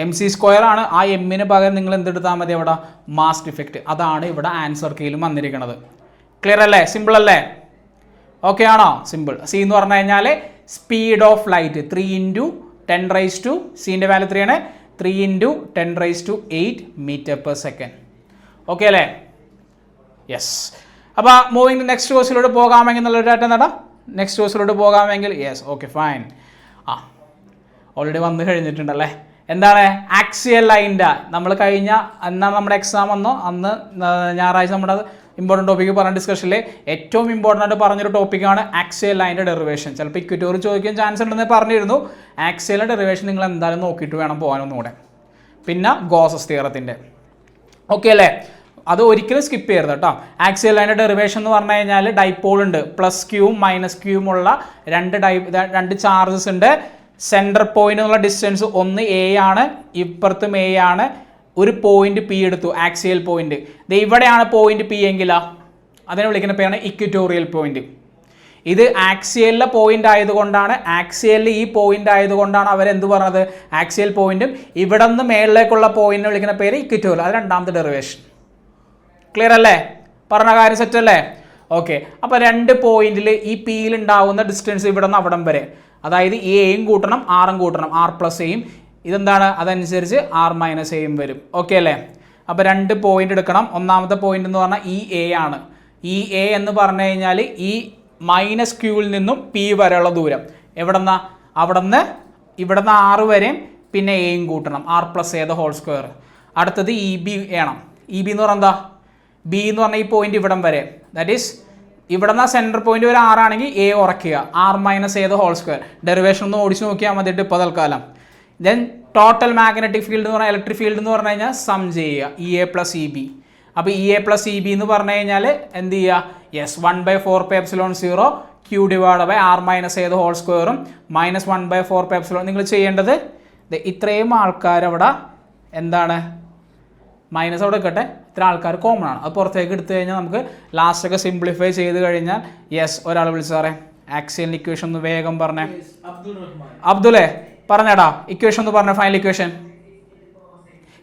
എം സി സ്ക്വയർ ആണ്. ആ എമ്മിന് പകരം നിങ്ങൾ എന്തെടുത്താൽ മതി അവിടെ? Mass defect. അതാണ് ഇവിടെ ആൻസർ കീയിലും വന്നിരിക്കുന്നത്. ക്ലിയർ അല്ലേ? സിമ്പിൾ അല്ലേ? ഓക്കെ ആണോ? സിമ്പിൾ. സി എന്ന് പറഞ്ഞു കഴിഞ്ഞാൽ സ്പീഡ് ഓഫ് ലൈറ്റ് 3 × 10⁻⁸, സീൻ്റെ വാല്യൂ 3 ആണ്, 3 × 10⁸8 മീറ്റർ പെർ സെക്കൻഡ്. ഓക്കെ അല്ലേ? യെസ്. അപ്പോൾ മൂവിങ് നെക്സ്റ്റ് കോഴ്സിലോട്ട് പോകാമെങ്കിൽ എന്നുള്ളൊരു ഡാറ്റ എന്താ? നെക്സ്റ്റ് കോഴ്സിലോട്ട് പോകാമെങ്കിൽ യെസ്. Okay fine. ഓൾറെഡി വന്നു കഴിഞ്ഞിട്ടുണ്ടല്ലേ. എന്താണ് ആക്സിയൽ ലൈൻ്റെ? നമ്മൾ കഴിഞ്ഞ എന്നാണ് നമ്മുടെ എക്സാം വന്നോ അന്ന് ഞായറാഴ്ച നമ്മുടെ ഇമ്പോർട്ടൻറ്റ് ടോപ്പിക്ക് പറഞ്ഞ ഡിസ്കഷനിൽ ഏറ്റവും ഇമ്പോർട്ടൻ്റ് ആയിട്ട് പറഞ്ഞൊരു ടോപ്പിക്കാണ് ആക്സിയൽ ലൈൻ്റെ ഡെറിവേഷൻ. ചിലപ്പോൾ ഇക്വിറ്റോറിയൽ ചോദിക്കാൻ ചാൻസ് ഉണ്ടെന്ന് പറഞ്ഞിരുന്നു. ആക്സിയൽ ഡെറിവേഷൻ നിങ്ങൾ എന്തായാലും നോക്കിയിട്ട് വേണം പോകാനൊന്നുകൂടെ. പിന്നെ ഗോസസ് തിയറത്തിൻ്റെ. ഓക്കെ അല്ലേ? അത് ഒരിക്കലും സ്കിപ്പ് ചെയ്യരുത് കേട്ടോ. ആക്സിയൽ ലൈൻ്റെ ഡെറിവേഷൻ എന്ന് പറഞ്ഞു കഴിഞ്ഞാൽ ഡൈപോൾ ഉണ്ട്, പ്ലസ് ക്യൂവും മൈനസ് ക്യൂവും ഉള്ള രണ്ട് ചാർജസ് ഉണ്ട്. സെൻറ്റർ പോയിന്റ് എന്നുള്ള ഡിസ്റ്റൻസ് ഒന്ന് എ ആണ്, ഇപ്പുറത്തും എ ആണ്. ഒരു പോയിന്റ് പി എടുത്തു, ആക്സിയൽ പോയിന്റ്. ഇവിടെയാണ് പോയിന്റ് പി എങ്കിലാ അതിനെ വിളിക്കുന്ന പേരാണ് ഇക്വിറ്റോറിയൽ പോയിന്റ്. ഇത് ആക്സിയലിലെ പോയിന്റ് ആയതുകൊണ്ടാണ്, ആക്സിയലിൽ ഈ പോയിന്റ് ആയതുകൊണ്ടാണ് അവരെന്ത് പറഞ്ഞത്? ആക്സിയൽ പോയിന്റും ഇവിടെ നിന്ന് മേളിലേക്കുള്ള പോയിന്റിനെ വിളിക്കുന്ന പേര് ഇക്വിറ്റോറിയൽ. അത് രണ്ടാമത്തെ ഡെറിവേഷൻ. ക്ലിയർ അല്ലേ? പറഞ്ഞ കാര്യം സെറ്റ് അല്ലേ? ഓക്കെ. അപ്പോൾ രണ്ട് പോയിന്റിൽ ഈ പിയിൽ ഉണ്ടാവുന്ന ഡിസ്റ്റൻസ് ഇവിടെ നിന്ന് അവിടം വരെ, അതായത് എയും കൂട്ടണം ആറും കൂട്ടണം, ആർ പ്ലസ് എയും. ഇതെന്താണ്? അതനുസരിച്ച് ആർ മൈനസ് എയും വരും. ഓക്കെ അല്ലേ? അപ്പോൾ രണ്ട് പോയിന്റ് എടുക്കണം. ഒന്നാമത്തെ പോയിന്റ് എന്ന് പറഞ്ഞാൽ ഇ എ ആണ്. ഇ എ എന്ന് പറഞ്ഞു കഴിഞ്ഞാൽ ഈ മൈനസ് ക്യൂവിൽ നിന്നും പി വരെയുള്ള ദൂരം. എവിടെന്നാ? അവിടുന്ന് ഇവിടുന്ന് 6 വരെയും പിന്നെ എയും കൂട്ടണം, R plus A the whole square. അടുത്തത് ഇ ബി വേണം. ഇ ബി എന്ന് പറഞ്ഞാൽ എന്താ? ബി എന്ന് പറഞ്ഞാൽ ഈ പോയിന്റ് ഇവിടം വരെ, ദാറ്റ് ഈസ് ഇവിടെ നിന്ന് സെൻറ്റർ പോയിന്റ് വരെ 6 ആണെങ്കിൽ എ ഉറക്കുക, R minus A the whole square. Derivation ഒന്ന് ഓടിച്ച് നോക്കിയാൽ മതിയിട്ട് ഇപ്പോൾ തൽക്കാലം. ദെൻ ടോട്ടൽ മാഗ്നറ്റിക് ഫീൽഡ് എന്ന് പറഞ്ഞാൽ ഇലക്ട്രിക് ഫീൽഡ് എന്ന് പറഞ്ഞു കഴിഞ്ഞാൽ സം ചെയ്യുക, E A plus E B. അപ്പോൾ E A plus E B എന്ന് പറഞ്ഞു കഴിഞ്ഞാൽ എന്ത് ചെയ്യുക? Yes, 1/4πε0 q divide by R minus A the whole സ്ക്വയറും മൈനസ് 1/4πε. നിങ്ങൾ ചെയ്യേണ്ടത് ഇത്രയും ആൾക്കാർ അവിടെ എന്താണ് മൈനസ് അവിടെ വെക്കട്ടെ, ഇത്ര ആൾക്കാർ കോമൺ ആണ്. അത് പുറത്തേക്ക് എടുത്തു കഴിഞ്ഞാൽ നമുക്ക് ലാസ്റ്റൊക്കെ സിംപ്ലിഫൈ ചെയ്ത് കഴിഞ്ഞാൽ യെസ്. ഒരാൾ വിളിച്ചു സാറേ ആക്സിയൽ ഇക്വേഷൻ ഒന്ന് വേഗം പറഞ്ഞേ. അബ്ദുലേ പറഞ്ഞേടാ, ഇക്വേഷൻ ഒന്ന് പറഞ്ഞ, ഫൈനൽ ഇക്വേഷൻ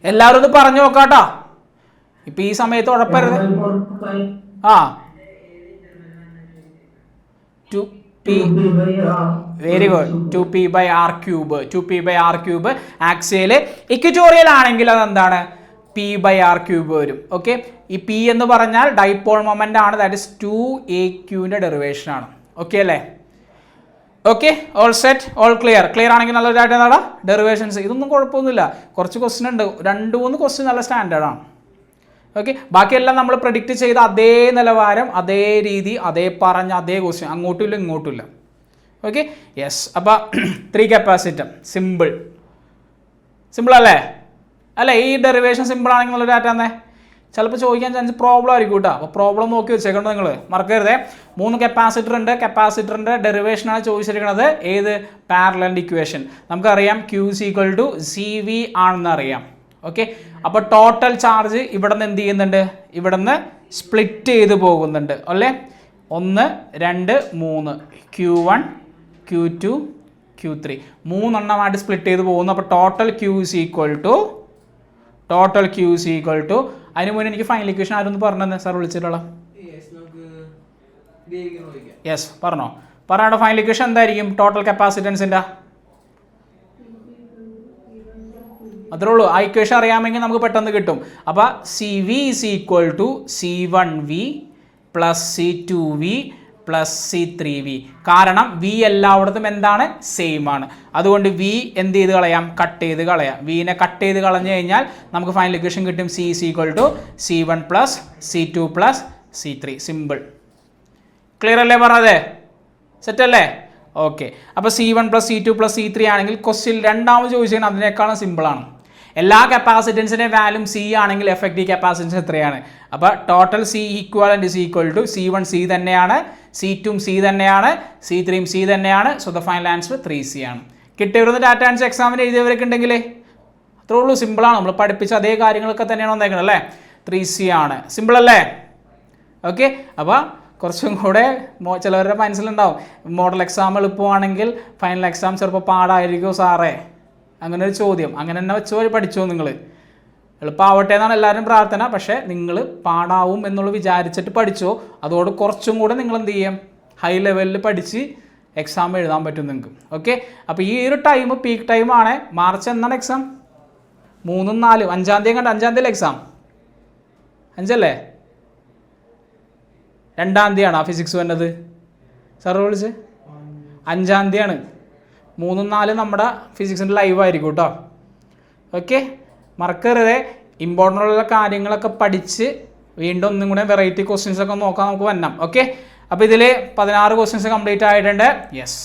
എല്ലാവരും ഒന്ന് പറഞ്ഞു നോക്കാട്ടാ. ഇപ്പൊ ഈ സമയത്ത് ഉഴപ്പരുത്. ആ very good. 2p/r³. Axial equatorial ആണെങ്കിൽ അതെന്താണ്? p/r³ വരും. ഓക്കെ. ഈ p എന്ന് പറഞ്ഞാൽ ഡൈപോൾ മൊമെന്റ് ആണ്, ദാറ്റ് ഇസ് 2aq ഡെറിവേഷൻ ആണ്. ഓക്കെ അല്ലേ? Okay, all set, all clear. Clear ആണെങ്കിൽ നല്ലൊരു എന്താണ് ഡെറിവേഷൻസ്. ഇതൊന്നും കുഴപ്പമൊന്നുമില്ല. കുറച്ച് ക്വസ്റ്റ്യൻ ഉണ്ട്, 2-3 ക്വസ്റ്റ്യൻ നല്ല സ്റ്റാൻഡേർഡാണ്. ഓക്കെ. ബാക്കിയെല്ലാം നമ്മൾ പ്രെഡിക്റ്റ് ചെയ്ത അതേ നിലവാരം, അതേ രീതി, അതേ പറഞ്ഞ അതേ ക്വസ്റ്റ്യൻ, അങ്ങോട്ടും ഇല്ല ഇങ്ങോട്ടും ഇല്ല. Okay yes. അപ്പോൾ 3 കപ്പാസിറ്റർ സിമ്പിൾ അല്ലേ? അല്ലേ? ഈ ഡെറിവേഷൻ സിമ്പിൾ ആണെങ്കിൽ നല്ല ഡാറ്റ തന്നെ. ചിലപ്പോൾ ചോദിക്കാൻ ചാൻസ് പ്രോബ്ലം ആയിരിക്കും കേട്ടോ. അപ്പോൾ പ്രോബ്ലം നോക്കി വെച്ചേക്കണം നിങ്ങൾ, മറക്കരുതേ. 3 കപ്പാസിറ്റർ ഉണ്ട്. കപ്പാസിറ്ററിൻ്റെ ഡെറിവേഷനാണ് ചോദിച്ചിരിക്കുന്നത്. ഏത്? Parallel equation. നമുക്കറിയാം Q = CV ആണെന്ന് അറിയാം. ഓക്കെ. അപ്പോൾ ടോട്ടൽ ചാർജ് ഇവിടെ നിന്ന് എന്ത് ചെയ്യുന്നുണ്ട്? ഇവിടെ നിന്ന് സ്പ്ലിറ്റ് ചെയ്ത് പോകുന്നുണ്ട് അല്ലേ? 1, 2, 3 Q1, Q2, Q3 3 സ്പ്ലിറ്റ് ചെയ്ത് പോകുന്നു. അപ്പോൾ ടോട്ടൽ Q = അതിന് മുന്നേ എനിക്ക് ഫൈനൽ ഇക്വേഷൻ ആരൊന്ന് പറഞ്ഞത് സാർ വിളിച്ചിട്ടുള്ള? യെസ് പറഞ്ഞോ. പറഞ്ഞോ ഫൈനൽ ഇക്വേഷൻ എന്തായിരിക്കും ടോട്ടൽ കപ്പാസിറ്റൻസിൻ്റെ? അത്രേ ഉള്ളൂ. ആ ഇക്വേഷൻ അറിയാമെങ്കിൽ നമുക്ക് പെട്ടെന്ന് കിട്ടും. അപ്പോൾ CV = C1V + C2V + C3V. കാരണം V എല്ലായിടത്തും എന്താണ്? സെയിം ആണ്. അതുകൊണ്ട് V എന്ത് ചെയ്ത് കളയാം? കട്ട് ചെയ്ത് കളയാം. വിനെ കട്ട് ചെയ്ത് കളഞ്ഞു കഴിഞ്ഞാൽ നമുക്ക് ഫൈനൽ ഇക്വേഷൻ കിട്ടും. C = C1 + C2 + C3. Simple. Clear അല്ലേ പറഞ്ഞത്? സെറ്റ് അല്ലേ? ഓക്കെ. അപ്പോൾ C1 + C2 + C3 ആണെങ്കിൽ ക്വസ്റ്റ്യൻ രണ്ടാമത് ചോദിച്ചാൽ അതിനേക്കാളും സിമ്പിളാണ്. എല്ലാ കപ്പാസിറ്റൻസിൻ്റെ വാല്യൂം C ആണെങ്കിൽ എഫക്റ്റീവ് കപ്പാസിറ്റൻസ് എത്രയാണ്? അപ്പോൾ total C equivalent = C1 C തന്നെയാണ്, C2 C തന്നെയാണ്, C3 C തന്നെയാണ്. So the final answer 3C ആണ്. കിട്ടിയവരുന്ന ഡാറ്റ ആൻസർ എക്സാമിന് എഴുതിയവരൊക്കെ ഉണ്ടെങ്കിൽ അത്രേ ഉള്ളൂ, സിമ്പിളാണ്. നമ്മൾ പഠിപ്പിച്ച അതേ കാര്യങ്ങളൊക്കെ തന്നെയാണ് വന്നേക്കുന്നത് അല്ലേ? 3C ആണ്. സിമ്പിൾ അല്ലേ? ഓക്കെ. അപ്പോൾ കുറച്ചും കൂടെ ചിലവരുടെ മനസ്സിലുണ്ടാവും മോഡൽ എക്സാം എളുപ്പമാണെങ്കിൽ ഫൈനൽ എക്സാം ചിലപ്പോൾ പാടായിരിക്കുമോ സാറേ, അങ്ങനെ ഒരു ചോദ്യം. അങ്ങനെ തന്നെ വെച്ച് പഠിച്ചോ നിങ്ങൾ. എളുപ്പമാവട്ടെ എന്നാണ് എല്ലാവരും പ്രാർത്ഥന. പക്ഷേ നിങ്ങൾ പാടാവും എന്നുള്ളത് വിചാരിച്ചിട്ട് പഠിച്ചോ. അതോട് കുറച്ചും കൂടെ നിങ്ങൾ എന്ത് ചെയ്യും, ഹൈ ലെവലിൽ പഠിച്ച് എക്സാം എഴുതാൻ പറ്റും നിങ്ങൾക്ക്. ഓക്കെ. അപ്പോൾ ഈ ഒരു ടൈം പീക്ക് ടൈമാണ്. മാർച്ച് എന്നാണ് എക്സാം? 3, 4, 5 തീയതി കണ്ട് 5 തീയതി എക്സാം? 5 അല്ലേ? 2 തീയതിയാണ് ആ ഫിസിക്സ് വന്നത് സാർ വിളിച്ച്? 5 തീയതിയാണ്. 3, 4 നമ്മുടെ ഫിസിക്സിൻ്റെ ലൈവ് ആയിരിക്കും കേട്ടോ. ഓക്കെ. മറക്കരുത്. ഇമ്പോർട്ടൻ്റ് ഉള്ള കാര്യങ്ങളൊക്കെ പഠിച്ച് വീണ്ടും ഒന്നും കൂടെ വെറൈറ്റി ക്വസ്റ്റ്യൻസൊക്കെ നോക്കാൻ നമുക്ക് വരണം. ഓക്കെ. അപ്പോൾ ഇതിൽ 16 ക്വസ്റ്റ്യൻസ് കംപ്ലീറ്റ് ആയിട്ടുണ്ട്. യെസ്.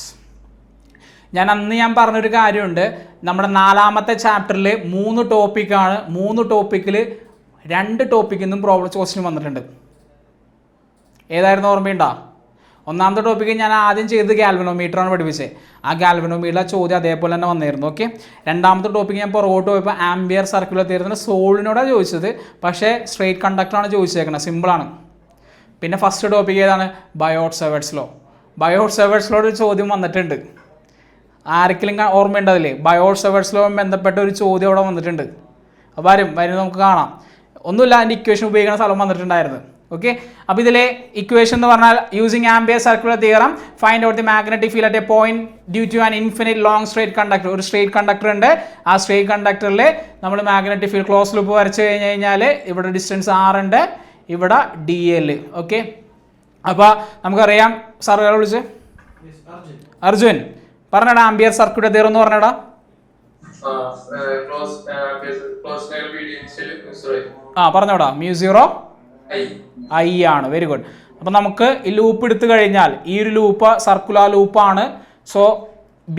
ഞാൻ പറഞ്ഞൊരു കാര്യമുണ്ട്. നമ്മുടെ 4ാമത്തെ ചാപ്റ്ററിൽ 3 ടോപ്പിക്കാണ്. 3 ടോപ്പിക്കിൽ 2 ടോപ്പിക്കിൽ നിന്നും ക്വസ്റ്റ്യൻ വന്നിട്ടുണ്ട്. ഏതായിരുന്നു ഓർമ്മയുണ്ടോ? 1ാമത്തെ ടോപ്പിക്ക് ഞാൻ ആദ്യം ചെയ്തത് ഗാൽവനോമീറ്ററാണ് പഠിപ്പിച്ചത്. ആ ഗാൽവനോമീറ്ററിലെ ചോദ്യം അതേപോലെ തന്നെ വന്നിരുന്നു. ഓക്കെ. 2ാമത്തെ ടോപ്പിക്ക് ഞാൻ പുറകോട്ട് പോയപ്പോൾ ആംബിയർ സർക്കുലർ തിയറത്തിൻ്റെ സോളിനോടാണ് ചോദിച്ചത്. പക്ഷേ സ്ട്രെയിറ്റ് കണ്ടക്ടറാണ് ചോദിച്ചേക്കുന്നത്. സിമ്പിളാണ്. പിന്നെ ഫസ്റ്റ് ടോപ്പിക്ക് ഏതാണ്? ബയോട്ട്-സേവേർട്ട്സ് ലോ. ബയോട്ട്-സേവേർട്ട്സ് ലോയുടെ ഒരു ചോദ്യം വന്നിട്ടുണ്ട്. ആർക്കെങ്കിലും ഓർമ്മയുണ്ടതില്ലേ? ബയോട്ട്-സേവേർട്ട്സ് ലോ ബന്ധപ്പെട്ട ഒരു ചോദ്യം അവിടെ വന്നിട്ടുണ്ട്. വരും നമുക്ക് കാണാം. ഒന്നുമില്ല, അതിൻ്റെ ഇക്വേഷൻ ഉപയോഗിക്കുന്ന സ്ഥലം വന്നിട്ടുണ്ടായിരുന്നു. ഓക്കെ. അപ്പോൾ ഇതിലെ ഇക്വേഷൻ എന്ന് പറഞ്ഞാൽ using Ampere circular theorem find out the magnetic field at a point due to an infinite long straight conductor. ഒരു സ്ട്രേറ്റ് കണ്ടക്ടർ ഉണ്ട്. ആ സ്ട്രേറ്റ് കണ്ടക്ടറിൽ നമ്മൾ മാഗ്നറ്റിക് ഫീൽഡ് ക്ലോസ് ലൂപ്പ് വരച്ച് കഴിഞ്ഞാൽ ഇവിടെ ഡിസ്റ്റൻസ് R ഉണ്ട്, ഇവിടെ DL. ഓക്കെ. അപ്പോൾ നമുക്കറിയാം. സാർ വിളിച്ച് അർജുൻ പറഞ്ഞടാ ആംബിയർ സർക്യൂട്ട് തിയറം എന്ന് പറഞ്ഞടാ. പറഞ്ഞോടാ. μ0 I ആണ്. Very good. അപ്പം നമുക്ക് ഈ ലൂപ്പ് എടുത്തു കഴിഞ്ഞാൽ ഈ ഒരു ലൂപ്പ് സർക്കുലർ ലൂപ്പാണ്. So B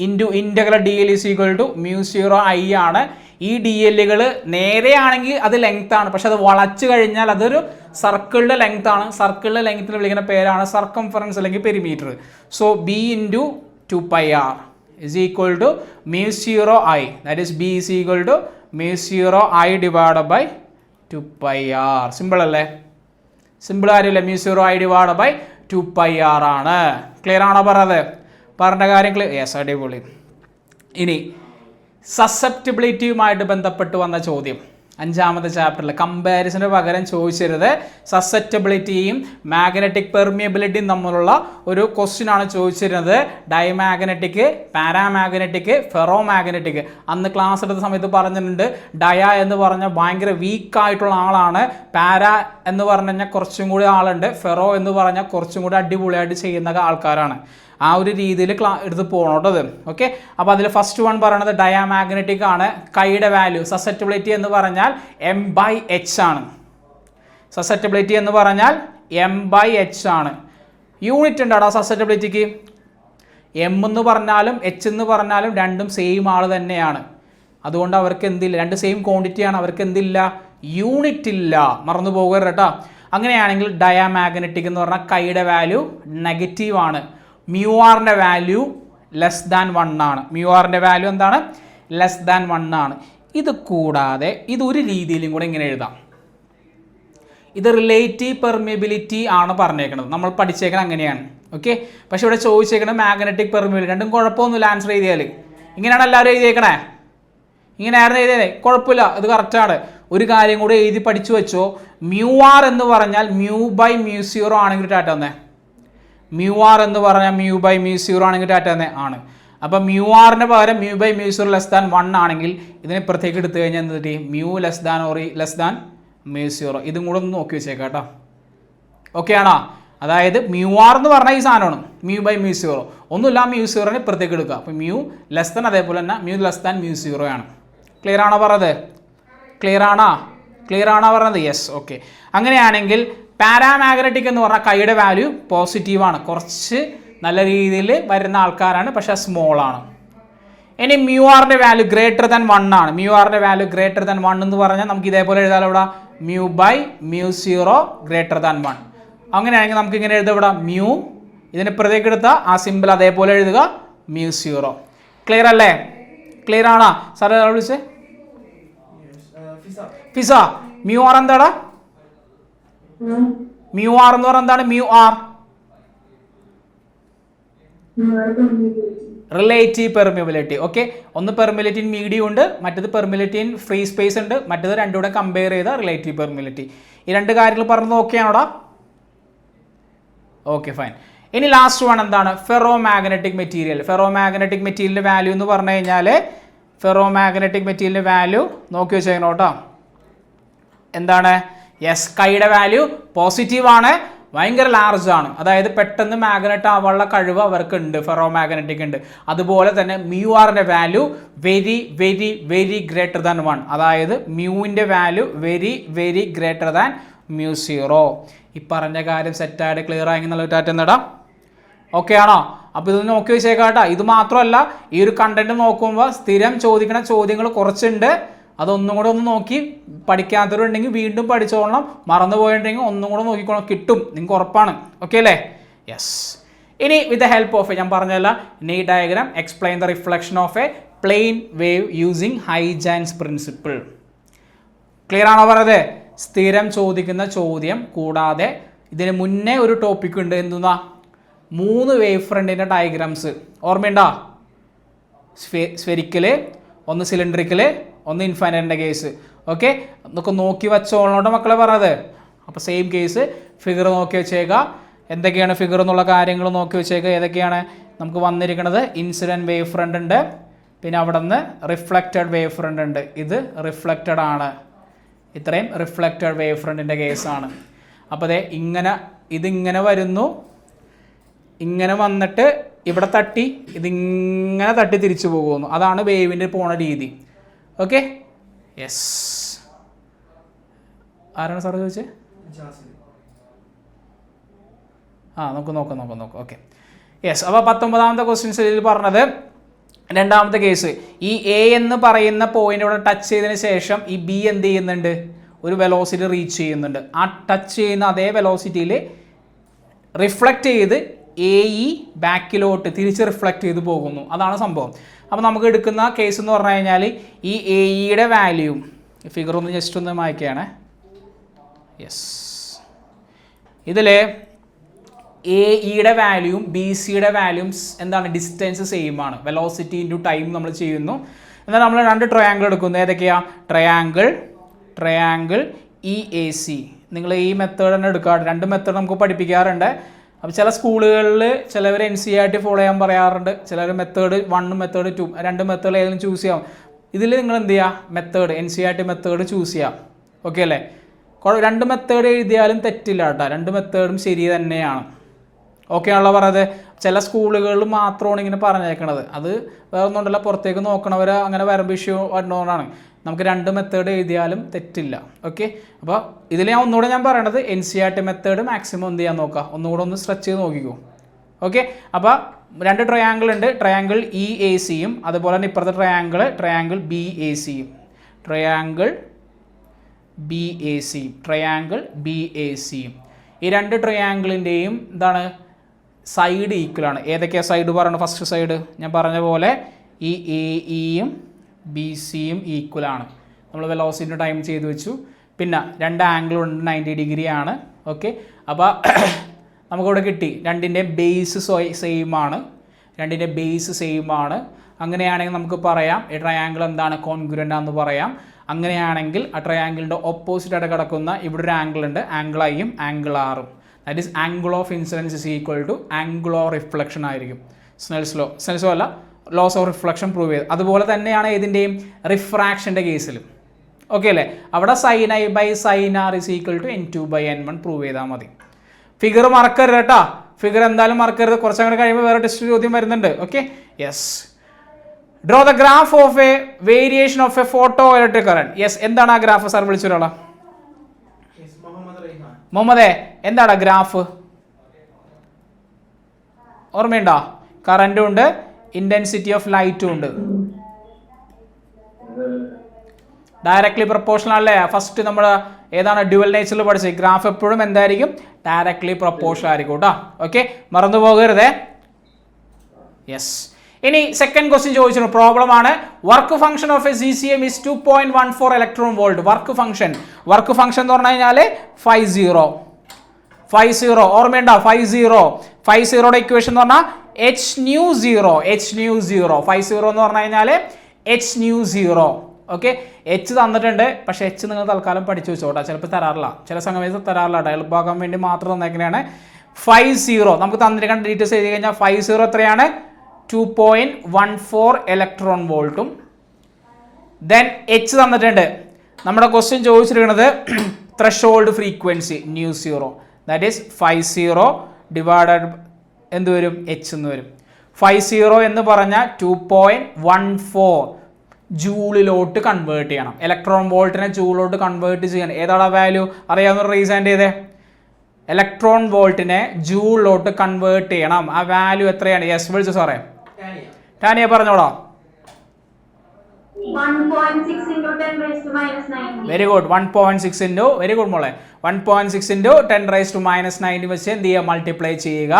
× integral DL = μ0 I ആണ്. ഈ DLകൾ നേരെയാണെങ്കിൽ അത് ലെങ്ത് ആണ്. പക്ഷെ അത് വളച്ചു കഴിഞ്ഞാൽ അതൊരു സർക്കിളിൻ്റെ ലെങ്ത് ആണ്. സർക്കിളിൻ്റെ ലെങ്ത്തിന് വിളിക്കുന്ന പേരാണ് സർക്കംഫറൻസ് അല്ലെങ്കിൽ perimeter. So B × 2πr = μ0 I. That is B = μ0 I / 2πr. Simple അല്ലേ? സിമ്പിൾ കാര്യമല്ലേ? μ0 I / 2πr ആണ്. ക്ലിയർ ആണോ പറഞ്ഞ കാര്യം? ക്ലിയർ. യെസ്, അടിപൊളി. ഇനി സസെപ്റ്റിബിലിറ്റിയുമായിട്ട് ബന്ധപ്പെട്ട് വന്ന ചോദ്യം 5ാമത്തെ ചാപ്റ്ററിൽ കമ്പാരിസന് പകരം ചോദിച്ചിരുന്നത് സസെപ്റ്റബിലിറ്റിയും മാഗ്നറ്റിക് പെർമിയബിലിറ്റിയും തമ്മിലുള്ള ഒരു ക്വസ്റ്റ്യൻ ആണ് ചോദിച്ചിരുന്നത്. Diamagnetic, paramagnetic, ferromagnetic. അന്ന് ക്ലാസ് എടുത്ത സമയത്ത് പറഞ്ഞിട്ടുണ്ട്. ഡയ എന്ന് പറഞ്ഞാൽ ഭയങ്കര വീക്കായിട്ടുള്ള ആളാണ്. പാര എന്ന് പറഞ്ഞു കഴിഞ്ഞാൽ കുറച്ചും കൂടി ആളുണ്ട്. ഫെറോ എന്ന് പറഞ്ഞാൽ കുറച്ചും കൂടി അടിപൊളിയായിട്ട് ചെയ്യുന്ന ആൾക്കാരാണ്. ആ ഒരു രീതിയിൽ എടുത്ത് പോകണോട്ടത്. ഓക്കെ. അപ്പോൾ അതിൽ ഫസ്റ്റ് വൺ പറയണത് ഡയാമാഗ്നറ്റിക് ആണ്. കൈയുടെ വാല്യൂ സസെപ്റ്റബിലിറ്റി എന്ന് പറഞ്ഞാൽ M/H ആണ്. സസെപ്റ്റബിലിറ്റി എന്ന് പറഞ്ഞാൽ M/H ആണ്. യൂണിറ്റ് ഉണ്ടാടാ സസെപ്റ്റബിലിറ്റിക്ക്. M എന്ന് പറഞ്ഞാലും H എന്ന് പറഞ്ഞാലും രണ്ടും സെയിം ആൾ തന്നെയാണ്. അതുകൊണ്ട് അവർക്ക് എന്തില്ല, രണ്ട് സെയിം ക്വാണ്ടിറ്റിയാണ്. അവർക്ക് എന്തില്ല? യൂണിറ്റ് ഇല്ല. മറന്നു പോകരുത് കേട്ടോ. അങ്ങനെയാണെങ്കിൽ ഡയാമാഗ്നറ്റിക് എന്ന് പറഞ്ഞാൽ കൈയുടെ വാല്യൂ നെഗറ്റീവ് ആണ്. μrൻ്റെ വാല്യൂ <1 ആണ്. μrൻ്റെ വാല്യൂ എന്താണ്? <1 ആണ്. ഇത് കൂടാതെ ഇതൊരു രീതിയിലും കൂടെ ഇങ്ങനെ എഴുതാം. ഇത് റിലേറ്റീവ് പെർമിയബിലിറ്റി ആണ് പറഞ്ഞേക്കുന്നത്. നമ്മൾ പഠിച്ചേക്കണം അങ്ങനെയാണ്. ഓക്കെ. പക്ഷെ ഇവിടെ ചോദിച്ചേക്കുന്നത് മാഗ്നറ്റിക് പെർമിയബിലിറ്റി. രണ്ടും കുഴപ്പമൊന്നുമില്ല ആൻസർ എഴുതിയാൽ. ഇങ്ങനെയാണ് എല്ലാവരും എഴുതിയേക്കണേ. ഇങ്ങനെയായിരുന്നു എഴുതിയതേ, കുഴപ്പമില്ല, ഇത് കറക്റ്റാണ്. ഒരു കാര്യം കൂടെ എഴുതി പഠിച്ചു വെച്ചോ. μr എന്ന് പറഞ്ഞാൽ μ/μ0 ആണെങ്കിൽ ടാറ്റ വന്നേ. μr എന്ന് പറഞ്ഞാൽ μ/μ0 ആണെങ്കിൽ ടാറ്റ തന്നെ ആണ്. അപ്പോൾ μrന് പകരം μ/μ0 <1 ആണെങ്കിൽ ഇതിനെ ഇപ്പുറത്തേക്ക് എടുത്തു കഴിഞ്ഞാൽ എന്ത് കിട്ടി? μ< ഇതും കൂടെ ഒന്ന് നോക്കി വെച്ചേക്കാം കേട്ടോ. ഓക്കെ ആണോ? അതായത് μr എന്ന് പറഞ്ഞാൽ ഈ സാധനമാണ്. μ/μ0 ഒന്നുമില്ല, μ0നെ ഇപ്പുറത്തേക്ക് എടുക്കുക. അപ്പോൾ μ അതേപോലെ തന്നെ μ<μ0 ആണ്. ക്ലിയർ ആണോ പറഞ്ഞത്? ക്ലിയർ ആണോ പറഞ്ഞത്? യെസ്. ഓക്കെ. അങ്ങനെയാണെങ്കിൽ പാരാമാഗ്നറ്റിക് എന്ന് പറഞ്ഞാൽ കൈയുടെ വാല്യൂ പോസിറ്റീവാണ്, കുറച്ച് നല്ല രീതിയിൽ വരുന്ന ആൾക്കാരാണ്, പക്ഷെ സ്മോൾ ആണ്. ഇനി മ്യൂ ആറിൻ്റെ വാല്യൂ ഗ്രേറ്റർ ദാൻ 1 ആണ്. മ്യൂ ആറിൻ്റെ വാല്യൂ ഗ്രേറ്റർ ദാൻ 1 എന്ന് പറഞ്ഞാൽ നമുക്ക് ഇതേപോലെ എഴുതാലോ ഇവിടെ mu by mu 0 greater than 1. അങ്ങനെയാണെങ്കിൽ നമുക്ക് ഇങ്ങനെ എഴുതാം ഇവിടെ മ്യൂ, ഇതിന് ഇപ്പുറത്തേക്ക് എടുത്താൽ ആ സിമ്പിൾ അതേപോലെ എഴുതുക മ്യൂ 0. ക്ലിയർ അല്ലേ? ക്ലിയർ ആണോ സാറേ? വിളിച്ചേ ഫിസ, മ്യൂ ആർ എന്താടാ? മ്യൂ ആർ എന്ന് പറഞ്ഞാൽ എന്താണ്? Mu R relative permeability. Okay, ഒന്ന് പെർമിയബിലിറ്റി ഇൻ മീഡിയം ഉണ്ട്, മറ്റേത് പെർമിയബിലിറ്റി ഇൻ ഫ്രീ സ്പേസ് ഉണ്ട്, മറ്റേത് രണ്ടും കൂടെ കമ്പയർ ചെയ്ത റിലേറ്റീവ് പെർമിയബിലിറ്റി. ഈ രണ്ട് കാര്യങ്ങൾ പറഞ്ഞത് ഓക്കെ ആണോടാ? Okay fine. ഇനി ലാസ്റ്റ് വൺ എന്താണ്? Ferromagnetic material. Ferromagnetic മെറ്റീരിയലിൻ്റെ വാല്യൂ എന്ന് പറഞ്ഞു കഴിഞ്ഞാൽ ഫെറോ മാഗ്നറ്റിക് മെറ്റീരിയലിൻ്റെ വാല്യൂ നോക്കി വെച്ചേക്കണം കേട്ടോ. എന്താണ്? യെസ്, കൈയുടെ വാല്യൂ പോസിറ്റീവ് ആണ്, ഭയങ്കര ലാർജ് ആണ്, അതായത് പെട്ടെന്ന് മാഗ്നറ്റ് ആവാനുള്ള കഴിവ് അവർക്ക് ഉണ്ട്, ഫെറോ മാഗ്നറ്റിക് ഉണ്ട്. അതുപോലെ തന്നെ മ്യൂ ആറിൻ്റെ value very very very greater than 1, അതായത് മ്യൂവിൻ്റെ value very very greater than mu 0. ഈ പറഞ്ഞ കാര്യം സെറ്റായിട്ട് ക്ലിയർ ആയെങ്കിൽ നല്ല ടാറ്റ എന്നടാ. ഓക്കെ ആണോ? അപ്പോൾ ഇത് നോക്കി വെച്ചേക്കാട്ടാ. ഇത് മാത്രമല്ല, ഈ ഒരു കണ്ടന്റ് നോക്കുമ്പോൾ സ്ഥിരം ചോദിക്കുന്ന ചോദ്യങ്ങൾ കുറച്ചുണ്ട്, അതൊന്നും കൂടെ ഒന്ന് നോക്കി പഠിക്കാത്തവരുണ്ടെങ്കിൽ വീണ്ടും പഠിച്ചോളണം, മറന്നു പോയിട്ടുണ്ടെങ്കിൽ ഒന്നും കൂടെ നോക്കിക്കോളാം, കിട്ടും, നിങ്ങൾക്ക് ഉറപ്പാണ്. ഓക്കെ അല്ലേ? യെസ്. ഇനി വിത്ത് ദ ഹെൽപ്പ് ഓഫ് ഞാൻ പറഞ്ഞല്ല നീ diagram explain the reflection of A plane wave using Huygens principle. Clear ആണോ പറഞ്ഞത്? സ്ഥിരം ചോദിക്കുന്ന ചോദ്യം കൂടാതെ ഇതിന് മുന്നേ ഒരു ടോപ്പിക് ഉണ്ട്, എന്തുന്നാ? 3 വേവ് ഫ്രണ്ടിൻ്റെ ഡയഗ്രാംസ് ഓർമ്മയുണ്ടോ? സ്ഫെരിക്കല്, ഒന്ന് സിലിണ്ടറിക്കല്, ഒന്ന് ഇൻഫൈനൈറ്റിൻ്റെ കേസ്. ഓക്കെ, അതൊക്കെ നോക്കി വെച്ചോളോട്ടോ മക്കളെ പറഞ്ഞത്. അപ്പോൾ സെയിം കേസ് ഫിഗർ നോക്കി വെച്ചേക്കുക. എന്തൊക്കെയാണ് ഫിഗർ എന്നുള്ള കാര്യങ്ങൾ നോക്കി വെച്ചേക്കുക. ഏതൊക്കെയാണ് നമുക്ക് വന്നിരിക്കുന്നത്? ഇൻസിഡൻറ്റ് വേവ് ഫ്രണ്ട് ഉണ്ട്, പിന്നെ അവിടെ നിന്ന് റിഫ്ലക്റ്റഡ് വേവ് ഫ്രണ്ട് ഉണ്ട്. ഇത് റിഫ്ലക്റ്റഡ് ആണ്, ഇത്രയും റിഫ്ലക്റ്റഡ് വേവ് ഫ്രണ്ടിൻ്റെ കേസാണ്. അപ്പോൾ അതെ ഇങ്ങനെ ഇതിങ്ങനെ വരുന്നു, ഇങ്ങനെ വന്നിട്ട് ഇവിടെ തട്ടി ഇതിങ്ങനെ തട്ടി തിരിച്ചു പോകുന്നു, അതാണ് വേവിൻ്റെ പോണ രീതി. Okay, yes. ആരാണ് സാറ് ചോദിച്ചത്? നോക്കാം. Okay, yes. അപ്പോൾ 19ാമത്തെ ക്വസ്റ്റ്യൻസ് ഇതിൽ പറഞ്ഞത് രണ്ടാമത്തെ കേസ്, ഈ എ എന്ന് പറയുന്ന പോയിന്റ് ഇവിടെ ടച്ച് ചെയ്തതിന് ശേഷം ഈ ബി എന്ത് ചെയ്യുന്നുണ്ട്? ഒരു വെലോസിറ്റി റീച്ച് ചെയ്യുന്നുണ്ട്. ആ ടച്ച് ചെയ്യുന്ന അതേ വെലോസിറ്റിയിൽ റിഫ്ലക്റ്റ് ചെയ്ത് AE ബാക്കിലോട്ട് തിരിച്ച് റിഫ്ലക്റ്റ് ചെയ്ത് പോകുന്നു, അതാണ് സംഭവം. അപ്പോൾ നമുക്ക് എടുക്കുന്ന കേസ് എന്ന് പറഞ്ഞു കഴിഞ്ഞാൽ ഈ AEയുടെ വാല്യൂ, ഫിഗർ ഒന്ന് ജസ്റ്റ് ഒന്ന് മായ്ക്കുകയാണ്. യെസ്, ഇതിൽ AEയുടെ വാല്യൂയും BCയുടെ വാല്യൂം എന്താണ്? ഡിസ്റ്റൻസ് സെയിം ആണ്, വെലോസിറ്റി ഇൻറ്റു ടൈം നമ്മൾ ചെയ്യുന്നു. എന്നാൽ നമ്മൾ 2 ട്രയാങ്കിൾ എടുക്കുന്നു. ഏതൊക്കെയാണ്? Triangle EAC. നിങ്ങൾ ഈ മെത്തേഡ് തന്നെ എടുക്കാറ്, 2 മെത്തേഡ് നമുക്ക് പഠിപ്പിക്കാറുണ്ട്. അപ്പോൾ ചില സ്കൂളുകളിൽ ചിലവർ NCERT ഫോളോ ചെയ്യാൻ പറയാറുണ്ട്, ചിലർ മെത്തേഡ് 1 മെത്തേഡ് 2 2 മെത്തേഡ് ഏതെങ്കിലും ചൂസ് ചെയ്യാം. ഇതിൽ നിങ്ങൾ എന്ത് ചെയ്യുക? മെത്തേഡ് NCERT മെത്തേഡ് ചൂസ് ചെയ്യാം. ഓക്കെ അല്ലേ? 2 മെത്തേഡ് എഴുതിയാലും തെറ്റില്ല കേട്ടോ, 2 മെത്തേഡും ശരി തന്നെയാണ്. ഓക്കെ ആണല്ലോ പറഞ്ഞത്. ചില സ്കൂളുകളിൽ മാത്രമാണ് ഇങ്ങനെ പറഞ്ഞേക്കണത്, അത് വേറെ ഒന്നുമുണ്ടല്ല, പുറത്തേക്ക് നോക്കണവർ അങ്ങനെ വരുമ്പോൾ ഇഷ്യൂ വരുന്നതുകൊണ്ടാണ്. നമുക്ക് 2 മെത്തേഡ് എഴുതിയാലും തെറ്റില്ല. ഓക്കെ, അപ്പോൾ ഇതിൽ ഒന്നുകൂടെ ഞാൻ പറയണത് NCERT മെത്തേഡ് മാക്സിമം എന്ത് ചെയ്യാൻ നോക്കുക, ഒന്നുകൂടെ ഒന്ന് സ്ട്രെച്ച് ചെയ്ത് നോക്കിക്കോ. ഓക്കെ, അപ്പോൾ 2 ട്രയാങ്കിൾ ഉണ്ട്, ട്രയാങ്കിൾ EACയും അതുപോലെ തന്നെ ഇപ്പുറത്തെ ട്രയാങ്കിൾ BACയും. ഈ 2 ട്രയാങ്കിളിൻ്റെയും എന്താണ്? സൈഡ് ഈക്വലാണ്. ഏതൊക്കെയാണ് സൈഡ് പറയുന്നത്? ഫസ്റ്റ് സൈഡ് ഞാൻ പറഞ്ഞ പോലെ ഈ AEയും BCയും ഈക്വലാണ്. നമ്മൾ വെലോസിറ്റി ടൈം ചെയ്ത് വെച്ചു. പിന്നെ 2 ആംഗിളും ഉണ്ട്, 90 ഡിഗ്രി ആണ്. ഓക്കെ, അപ്പോൾ നമുക്കിവിടെ കിട്ടി രണ്ടിൻ്റെ ബേസ് സെയിം ആണ്. അങ്ങനെയാണെങ്കിൽ നമുക്ക് പറയാം ഈ ട്രയാങ്കിൾ എന്താണ്? കോൺഗ്രുവൻ്റ് ആണെന്ന് പറയാം. അങ്ങനെയാണെങ്കിൽ ആ ട്രയാങ്കിളിൻ്റെ ഓപ്പോസിറ്റായിട്ട് കിടക്കുന്ന ഇവിടെ ഒരു ആംഗിൾ ഉണ്ട്, ആംഗിൾ Iയും ആംഗിൾ Rഉം. That is angle of incidence is equal to angle of reflection ആയിരിക്കും. സ്നെൽസ് ലോ അല്ല, ലോസ് ഓഫ് റിഫ്ലക്ഷൻ പ്രൂവ് ചെയ്ത്. അതുപോലെ തന്നെയാണ് ഇതിൻ്റെയും റിഫ്രാക്ഷൻ്റെ കേസിലും. ഓക്കെ അല്ലേ? അവിടെ sin I by sin R is equal to N2/N1 prove ചെയ്താൽ മതി. ഫിഗർ മറക്കരുത് കേട്ടോ, ഫിഗർ എന്തായാലും മറക്കരുത്. കുറച്ചങ്ങനെ കഴിയുമ്പോൾ വേറെ ടെസ്റ്റ് ചോദ്യം വരുന്നുണ്ട്. Okay, yes. Draw the graph of A variation of A photo electric current. Yes, എന്താണ് ആ ഗ്രാഫ്? സാർ വിളിച്ചൊരാളാ? മുഹമ്മദേ എന്താണ് ഗ്രാഫ്? ഓർമ്മയുണ്ടോ? കറണ്ടും ഉണ്ട്, ഇന്റൻസിറ്റി ഓഫ് ലൈറ്റും ഉണ്ട്. ഡയറക്ട്ലി പ്രൊപ്പോർഷണൽ അല്ലേ? ഫസ്റ്റ് നമ്മൾ ഏതാണ് ഡ്യുവൽ നേച്ചറിൽ പഠിച്ചത്? ഗ്രാഫ് എപ്പോഴും എന്തായിരിക്കും? ഡയറക്ട്ലി പ്രൊപ്പോർഷണൽ ആയിരിക്കും കേട്ടോ. ഓക്കെ, മറന്നു പോകരുതേ. യെസ്. ഇനി സെക്കൻഡ് ക്വസ്റ്റ്യൻ ചോദിച്ചിരുന്നു, പ്രോബ്ലം ആണ്. Work function of A CCM is 2.14 electron volt. Work function എന്ന് പറഞ്ഞു കഴിഞ്ഞാൽ 50 ഓർമ്മയുണ്ടോ? 50യുടെ ഇക്വേഷൻ എന്ന് പറഞ്ഞാൽ h/0. 50 എന്ന് പറഞ്ഞു കഴിഞ്ഞാൽ h/0. ഓക്കെ, എച്ച് തന്നിട്ടുണ്ട്, പക്ഷെ എച്ച് നിങ്ങൾ തൽക്കാലം പഠിച്ചു വെച്ചോട്ടാ, ചിലപ്പോൾ തരാറില്ല, ചില സമയത്ത് തരാറില്ല കേട്ടോ, എളുപ്പമാക്കാൻ വേണ്ടി മാത്രം തന്നേക്കണെയാണ്. 50 നമുക്ക് തന്നിരിക്കുന്ന ഡീറ്റെയിൽസ് എഴുതി കഴിഞ്ഞാൽ 50 എത്രയാണ്? 2.14 ഇലക്ട്രോൺ വോൾട്ടും. ദെൻ എച്ച് തന്നിട്ടുണ്ട്. നമ്മുടെ ക്വസ്റ്റ്യൻ ചോദിച്ചിരിക്കുന്നത് threshold frequency µ0, that is 50 divided എന്ത് വരും? എച്ച് എന്ന് വരും. 50 എന്ന് പറഞ്ഞാൽ 2.14 ജൂളിലോട്ട് കൺവേർട്ട് ചെയ്യണം. ഇലക്ട്രോൺ വോൾട്ടിനെ ജൂളിലോട്ട് കൺവേർട്ട് ചെയ്യണം. ഏതാണ് വാല്യൂ അറിയാവുന്ന റീസൺ ചെയ്തേ? ഇലക്ട്രോൺ വോൾട്ടിനെ ജൂളിലോട്ട് കൺവേർട്ട് ചെയ്യണം. ആ വാല്യൂ എത്രയാണ്? യെസ് വിളിച്ചു സാറേ. ടാനിയ പറഞ്ഞോളാം. 1.6 into 10 raised to minus 90. Very good. 1.6 into very good മോളെ. 1.6 into 10 raised to minus 90 വെച്ച് എന്ത് ചെയ്യുക? മൾട്ടിപ്ലൈ ചെയ്യുക.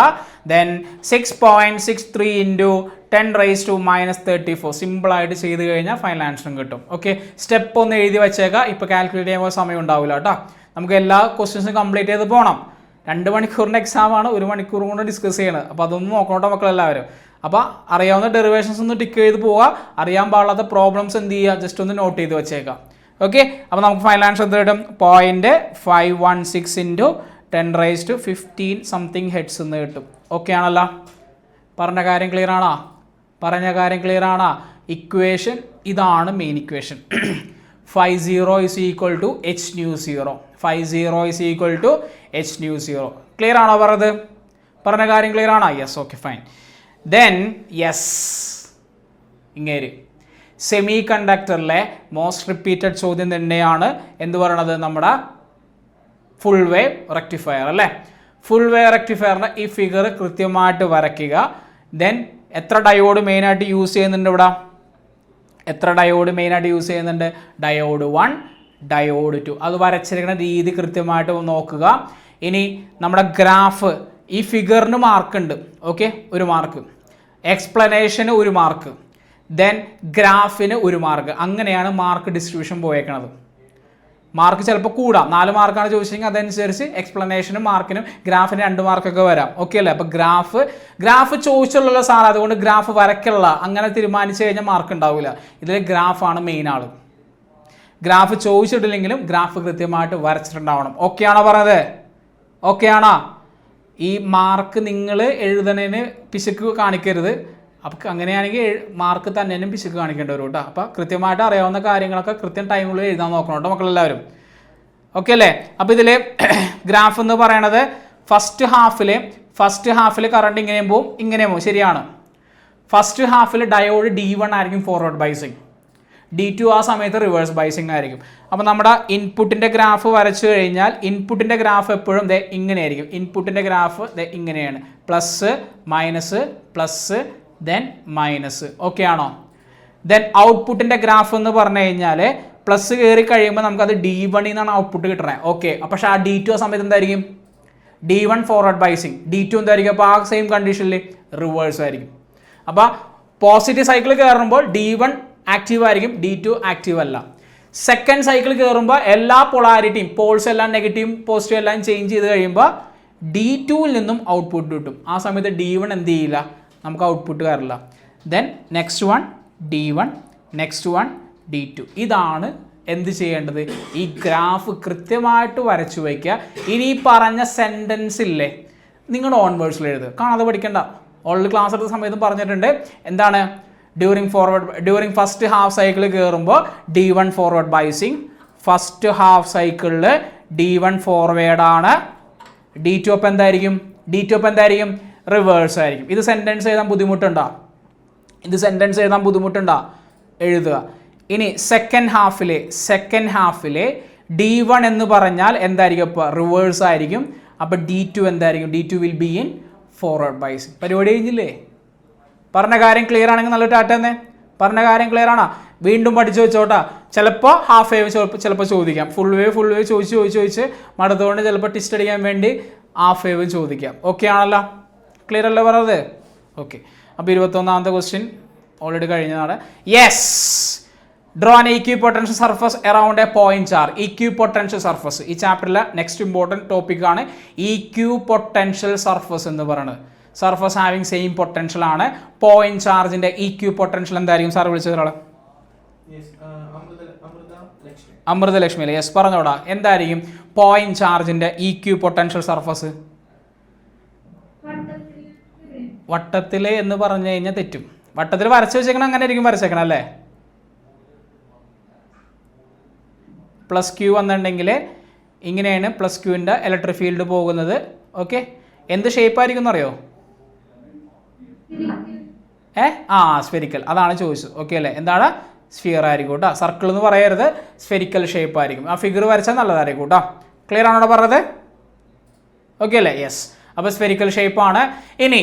Then 6.63 into 10 raised to minus 34. Simple ആയിട്ട് ചെയ്ത് കഴിഞ്ഞാൽ ഫൈനൽ ആൻസറും കിട്ടും. ഓക്കെ, സ്റ്റെപ്പ് ഒന്ന് എഴുതി വെച്ചേക്കാം. ഇപ്പോൾ കാൽക്കുലേറ്റ് ചെയ്യുമ്പോൾ സമയം ഉണ്ടാവില്ല കേട്ടോ. നമുക്ക് എല്ലാ ക്വസ്റ്റ്യൻസും കംപ്ലീറ്റ് ചെയ്ത് പോകണം. 2 മണിക്കൂറിൻ്റെ എക്സാം ആണ്, 1 മണിക്കൂർ കൊണ്ട് ഡിസ്കസ് ചെയ്യണം. അപ്പോൾ അതൊന്നും നോക്കണോട്ടോ മക്കളെല്ലാവരും. അപ്പോൾ അറിയാവുന്ന ഡെറിവേഷൻസ് ഒന്ന് ടിക്ക് ചെയ്ത് പോവുക. അറിയാൻ പാടില്ലാത്ത പ്രോബ്ലംസ് എന്ത് ചെയ്യുക? ജസ്റ്റ് ഒന്ന് നോട്ട് ചെയ്ത് വെച്ചേക്കാം. ഓക്കെ, അപ്പോൾ നമുക്ക് ഫൈനൽ ആൻസർ എന്ത് കിട്ടും? 0.516 into 10 raised to 15 something heads എന്ന് കിട്ടും. ഓക്കെ ആണല്ലോ? പറഞ്ഞ കാര്യം ക്ലിയർ ആണോ? ഇക്വേഷൻ ഇതാണ് main equation. 50 is equal to h/0. 50 is equal to h/0. Clear ആണോ പറഞ്ഞ കാര്യം ക്ലിയർ ആണോ? Yes. Okay fine. Then yes, ഇങ്ങനെ സെമി കണ്ടക്ടറിലെ മോസ്റ്റ് റിപ്പീറ്റഡ് ചോദ്യം തന്നെയാണ് എന്ത് പറയണത്? നമ്മുടെ ഫുൾ വേവ് റെക്ടിഫയർ അല്ലേ? ഫുൾ വേവ് റെക്ടിഫയറിൻ്റെ ഈ ഫിഗർ കൃത്യമായിട്ട് വരയ്ക്കുക. ദെൻ എത്ര ഡയോഡ് മെയിനായിട്ട് യൂസ് ചെയ്യുന്നുണ്ട് ഇവിടെ? Diode 1, diode 2. അത് വരച്ചിരിക്കുന്ന രീതി കൃത്യമായിട്ട് നോക്കുക. ഇനി നമ്മുടെ ഗ്രാഫ്, ഈ ഫിഗറിന് മാർക്കുണ്ട്. ഓക്കെ, ഒരു മാർക്ക്, എക്സ്പ്ലനേഷന് ഒരു മാർക്ക്, ദെൻ ഗ്രാഫിന് ഒരു മാർക്ക്. അങ്ങനെയാണ് മാർക്ക് ഡിസ്ട്രിബ്യൂഷൻ പോയേക്കണത്. മാർക്ക് ചിലപ്പോൾ കൂടാം. 4 മാർക്കാണ് ചോദിച്ചെങ്കിൽ അതനുസരിച്ച് എക്സ്പ്ലനേഷനും മാർക്കിനും ഗ്രാഫിന് 2 മാർക്കൊക്കെ വരാം. ഓക്കെ അല്ലേ? അപ്പോൾ ഗ്രാഫ് ചോദിച്ചുള്ള സാർ, അതുകൊണ്ട് ഗ്രാഫ് വരയ്ക്കുള്ള അങ്ങനെ തീരുമാനിച്ചു കഴിഞ്ഞാൽ മാർക്ക് ഉണ്ടാവില്ല. ഇതിൽ ഗ്രാഫാണ് മെയിൻ ആൾ. ഗ്രാഫ് ചോദിച്ചിട്ടില്ലെങ്കിലും ഗ്രാഫ് കൃത്യമായിട്ട് വരച്ചിട്ടുണ്ടാവണം. ഓക്കെ ആണോ പറഞ്ഞത്? ഓക്കെ ആണോ? ഈ മാർക്ക് നിങ്ങൾ എഴുതണേന് പിശുക്ക് കാണിക്കരുത്. അപ്പോൾ അങ്ങനെയാണെങ്കിൽ മാർക്ക് തന്നെയും പിശുക്ക് കാണിക്കേണ്ടി വരും കേട്ടോ. അപ്പോൾ കൃത്യമായിട്ട് അറിയാവുന്ന കാര്യങ്ങളൊക്കെ കൃത്യം ടൈമിൽ എഴുതാൻ നോക്കണം കേട്ടോ മക്കളെല്ലാവരും. ഓക്കെ അല്ലേ? അപ്പോൾ ഇതിൽ ഗ്രാഫ് എന്ന് പറയണത് ഫസ്റ്റ് ഹാഫിൽ കറണ്ട് ഇങ്ങനെയും പോവും. ശരിയാണ്. ഫസ്റ്റ് ഹാഫിൽ ഡയോഡ് D1 ആയിരിക്കും ഫോർവേഡ് ബൈസിങ്, D2 ആ സമയത്ത് റിവേഴ്സ് ബൈസിങ് ആയിരിക്കും. അപ്പോൾ നമ്മുടെ ഇൻപുട്ടിൻ്റെ ഗ്രാഫ് വരച്ചു കഴിഞ്ഞാൽ ഇൻപുട്ടിൻ്റെ ഗ്രാഫ് എപ്പോഴും ഇങ്ങനെയായിരിക്കും. ഇൻപുട്ടിൻ്റെ ഗ്രാഫ് ഇങ്ങനെയാണ്, plus minus then minus. Okay ആണോ? ദെൻ ഔട്ട്പുട്ടിൻ്റെ ഗ്രാഫ് എന്ന് പറഞ്ഞു കഴിഞ്ഞാൽ പ്ലസ് കയറി കഴിയുമ്പോൾ നമുക്കത് D1 എന്നാണ് ഔട്ട്പുട്ട് കിട്ടണത്. ഓക്കെ, പക്ഷേ ആ D2 ആ സമയത്ത് എന്തായിരിക്കും? D1 ഫോർവേഡ് ബൈസിങ്, D2 എന്തായിരിക്കും? അപ്പോൾ ആ സെയിം കണ്ടീഷനിൽ റിവേഴ്സ് ആയിരിക്കും. അപ്പോൾ പോസിറ്റീവ് സൈക്കിൾ കയറുമ്പോൾ D1 ആക്റ്റീവ് ആയിരിക്കും, D2 ആക്റ്റീവ് അല്ല. സെക്കൻഡ് സൈക്കിൾ കയറുമ്പോൾ എല്ലാ പൊളാരിറ്റിയും, പോൾസ് എല്ലാം നെഗറ്റീവ് പോസിറ്റീവ് എല്ലാം ചേഞ്ച് ചെയ്ത് കഴിയുമ്പോൾ D2ൽ നിന്നും ഔട്ട്പുട്ട് കിട്ടും. ആ സമയത്ത് D1 എന്ത് ചെയ്യില്ല? നമുക്ക് ഔട്ട്പുട്ട് കയറില്ല. Then next one D1, next one D2. ഇതാണ് എന്ത് ചെയ്യേണ്ടത്? ഈ ഗ്രാഫ് കൃത്യമായിട്ട് വരച്ചു വയ്ക്കുക. ഇനി പറഞ്ഞ സെൻറ്റൻസ് ഇല്ലേ, നിങ്ങൾ ഓൺ വേർഡ്സിൽ എഴുതുക, കാണാതെ പഠിക്കേണ്ട. ഓൾറെഡി ക്ലാസ് എടുത്ത സമയത്തും പറഞ്ഞിട്ടുണ്ട്. എന്താണ്? ഡ്യൂറിങ് ഫസ്റ്റ് ഹാഫ് സൈക്കിൾ കയറുമ്പോൾ D1 forward biasing, first half സൈക്കിളിൽ D1 ഫോർവേഡാണ്, D2 അപ്പം എന്തായിരിക്കും? റിവേഴ്സ് ആയിരിക്കും. ഇത് സെൻറ്റൻസ് എഴുതാൻ ബുദ്ധിമുട്ടുണ്ടോ? എഴുതുക. ഇനി സെക്കൻഡ് ഹാഫിലെ D1 എന്ന് പറഞ്ഞാൽ എന്തായിരിക്കും? അപ്പോൾ റിവേഴ്സ് ആയിരിക്കും. അപ്പോൾ D2 എന്തായിരിക്കും? D2 will be in forward bias. പരിപാടി കഴിഞ്ഞില്ലേ? പറഞ്ഞ കാര്യം ക്ലിയർ ആണെങ്കിൽ നല്ല ടാറ്റ തന്നെ. പറഞ്ഞ കാര്യം ക്ലിയർ ആണോ? വീണ്ടും പഠിച്ചു വെച്ചോട്ടാ. ചിലപ്പോൾ ഹാഫ് വേവ് ചിലപ്പോൾ ചോദിക്കാം. ഫുൾ വേവ് ചോദിച്ച് മടുത്തുകൊണ്ട് ചിലപ്പോൾ ടിസ്റ്റ് അടിക്കാൻ വേണ്ടി ഹാഫ് വേവ് ചോദിക്കാം. ഓക്കെ ആണല്ലോ? ക്ലിയർ അല്ലേ പറഞ്ഞത്? ഓക്കെ. അപ്പോൾ 21ാമത്തെ ക്വസ്റ്റ്യൻ ഓൾറെഡി കഴിഞ്ഞതാണ്. Yes, draw an equipotential surface around A point charge. Equipotential surface ഈ ചാപ്റ്ററിലെ നെക്സ്റ്റ് ഇമ്പോർട്ടൻറ്റ് ടോപ്പിക്കാണ് ഇക്വിപൊട്ടൻഷ്യൽ സർഫസ് എന്ന് പറയുന്നത്. സർഫസ് ഹാവിങ് സെയിം പൊട്ടൻഷ്യൽ ആണ്. പോയിന്റ് ചാർജിന്റെ ഇക്വിപൊട്ടൻഷ്യൽ എന്തായിരിക്കും? സാർ വിളിച്ചത് ഒരാൾ അമൃതലക്ഷ്മി അല്ലേ? യെസ്, പറഞ്ഞോടാ. എന്തായിരിക്കും പോയിന്റ് ചാർജിന്റെ ഇക്വിപൊട്ടൻഷ്യൽ സർഫസ്? വട്ടത്തിൽ എന്ന് പറഞ്ഞു കഴിഞ്ഞാൽ തെറ്റും. വട്ടത്തിൽ വരച്ച് വെച്ചേക്കണം, അങ്ങനെ ആയിരിക്കും വരച്ചേക്കണം അല്ലേ? പ്ലസ് ക്യൂ വന്നിട്ടുണ്ടെങ്കിൽ ഇങ്ങനെയാണ് പ്ലസ് ക്യൂവിൻ്റെ ഇലക്ട്രിക് ഫീൽഡ് പോകുന്നത്. ഓക്കെ, എന്ത് ഷേപ്പ് ആയിരിക്കും എന്നറിയോ? സ്ഫെരിക്കൽ, അതാണ് ചോദിച്ചത്. ഓക്കെ അല്ലേ? എന്താണ്? സ്ഫിയർ ആയിരിക്കും കേട്ടോ. സർക്കിൾ എന്ന് പറയരുത്, സ്ഫെരിക്കൽ ഷേപ്പ് ആയിരിക്കും. ആ ഫിഗർ വരച്ചാൽ നല്ലതായിരിക്കും കേട്ടോ. ക്ലിയർ ആണോ ഇവിടെ പറഞ്ഞത്? ഓക്കെ അല്ലേ? യെസ്. അപ്പോൾ സ്ഫെരിക്കൽ ഷേപ്പാണ്. ഇനി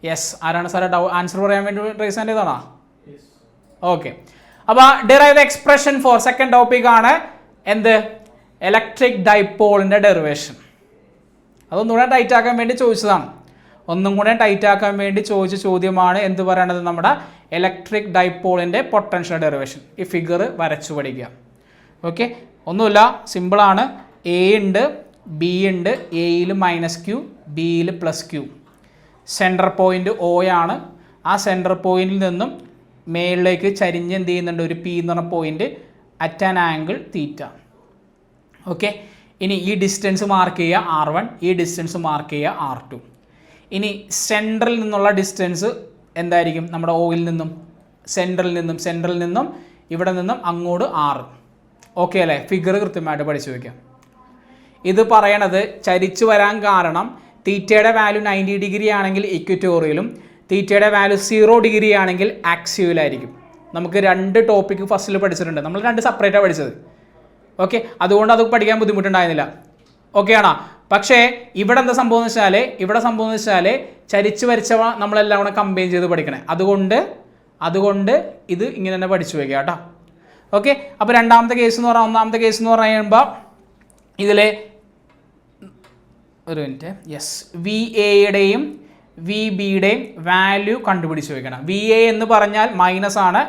യെസ്, ആരാണ് സാറേ ആൻസർ പറയാൻ വേണ്ടി റേസ് ഹാൻഡ് ചെയ്താണോ? ഓക്കെ. അപ്പോൾ derive the expression for second ടോപ്പിക്കാണ് എന്ത്? ഇലക്ട്രിക് ഡൈപോളിൻ്റെ ഡെറിവേഷൻ. അതൊന്നുകൂടെ ടൈറ്റ് ആക്കാൻ വേണ്ടി ചോദിച്ചതാണ്. ഒന്നും കൂടെ ടൈറ്റ് ആക്കാൻ വേണ്ടി ചോദിച്ച ചോദ്യമാണ് എന്ത് പറയണത്? നമ്മുടെ ഇലക്ട്രിക് ഡൈപോളിൻ്റെ പൊട്ടൻഷ്യൽ ഡെറിവേഷൻ. ഈ ഫിഗർ വരച്ചു പഠിക്കുക. ഓക്കെ, ഒന്നുമില്ല, സിമ്പിളാണ്. എ ഉണ്ട്, ബി ഉണ്ട്. എയിൽ -q, ബിയിൽ +q. സെൻറ്റർ പോയിന്റ് O ആണ്. ആ സെൻറ്റർ പോയിന്റിൽ നിന്നും മേളിലേക്ക് ചരിഞ്ഞ് എന്ത് ചെയ്യുന്നുണ്ട്? ഒരു P എന്ന് പറഞ്ഞ point at an angle theta. Okay, ഇനി ഈ ഡിസ്റ്റൻസ് മാർക്ക് ചെയ്യുക R1, ഈ ഡിസ്റ്റൻസ് മാർക്ക് ചെയ്യുക R2. ഇനി സെൻട്രൽ നിന്നുള്ള ഡിസ്റ്റൻസ് എന്തായിരിക്കും? നമ്മുടെ ഓയിൽ നിന്നും സെൻട്രൽ നിന്നും ഇവിടെ നിന്നും അങ്ങോട്ട് 6. ഓക്കെ അല്ലേ? ഫിഗർ കൃത്യമായിട്ട് പഠിച്ചു വയ്ക്കാം. ഇത് പറയണത് ചരിച്ചു വരാൻ കാരണം തീറ്റയുടെ വാല്യൂ 90 ഡിഗ്രി ആണെങ്കിൽ ഇക്വറ്റോറിയലും തീറ്റയുടെ വാല്യൂ 0 ഡിഗ്രി ആണെങ്കിൽ ആക്സിയലായിരിക്കും. നമുക്ക് 2 ടോപ്പിക്ക് ഫസ്റ്റിൽ പഠിച്ചിട്ടുണ്ട്. നമ്മൾ 2 സെപ്പറേറ്റാണ് പഠിച്ചത്. ഓക്കെ, അതുകൊണ്ട് അത് പഠിക്കാൻ ബുദ്ധിമുട്ടുണ്ടായിരുന്നില്ല. ഓക്കെ ആണോ? പക്ഷേ ഇവിടെ എന്താ സംഭവം എന്ന് വെച്ചാൽ ചരിച്ചു വരച്ചവ നമ്മളെല്ലാം കൂടെ കമ്പൈൻ ചെയ്ത് പഠിക്കണേ. അതുകൊണ്ട് ഇത് ഇങ്ങനെ തന്നെ പഠിച്ചു വയ്ക്കുക കേട്ടോ. ഓക്കെ, അപ്പോൾ ഒന്നാമത്തെ കേസ് എന്ന് പറയുമ്പോൾ ഇതിൽ ഒരു മിനിറ്റ്. യെസ്, വി എയുടെയും വി ബിയുടെയും വാല്യൂ കണ്ടുപിടിച്ച് വയ്ക്കണം. വി എ എന്ന് പറഞ്ഞാൽ മൈനസ് ആണ്.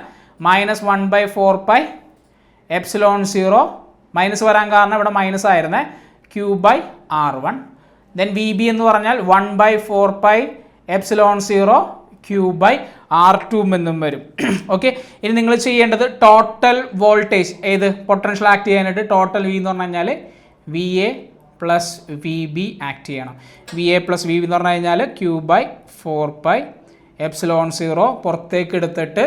-1/4πε0 മൈനസ് വരാൻ കാരണം ഇവിടെ മൈനസ് ആയിരുന്നേ. Q/R1. ദെൻ വി ബി എന്ന് പറഞ്ഞാൽ 1/4πε0 Q/R2 എന്നും വരും. ഓക്കെ, ഇനി നിങ്ങൾ ചെയ്യേണ്ടത് ടോട്ടൽ വോൾട്ടേജ് ഏത് പൊട്ടൻഷ്യൽ ആക്ട് ചെയ്യാനായിട്ട് ടോട്ടൽ വി എന്ന് പറഞ്ഞു കഴിഞ്ഞാൽ V A plus V B act ചെയ്യണം. V A plus V B എന്ന് പറഞ്ഞു കഴിഞ്ഞാൽ Q/4πε0 പുറത്തേക്ക് എടുത്തിട്ട്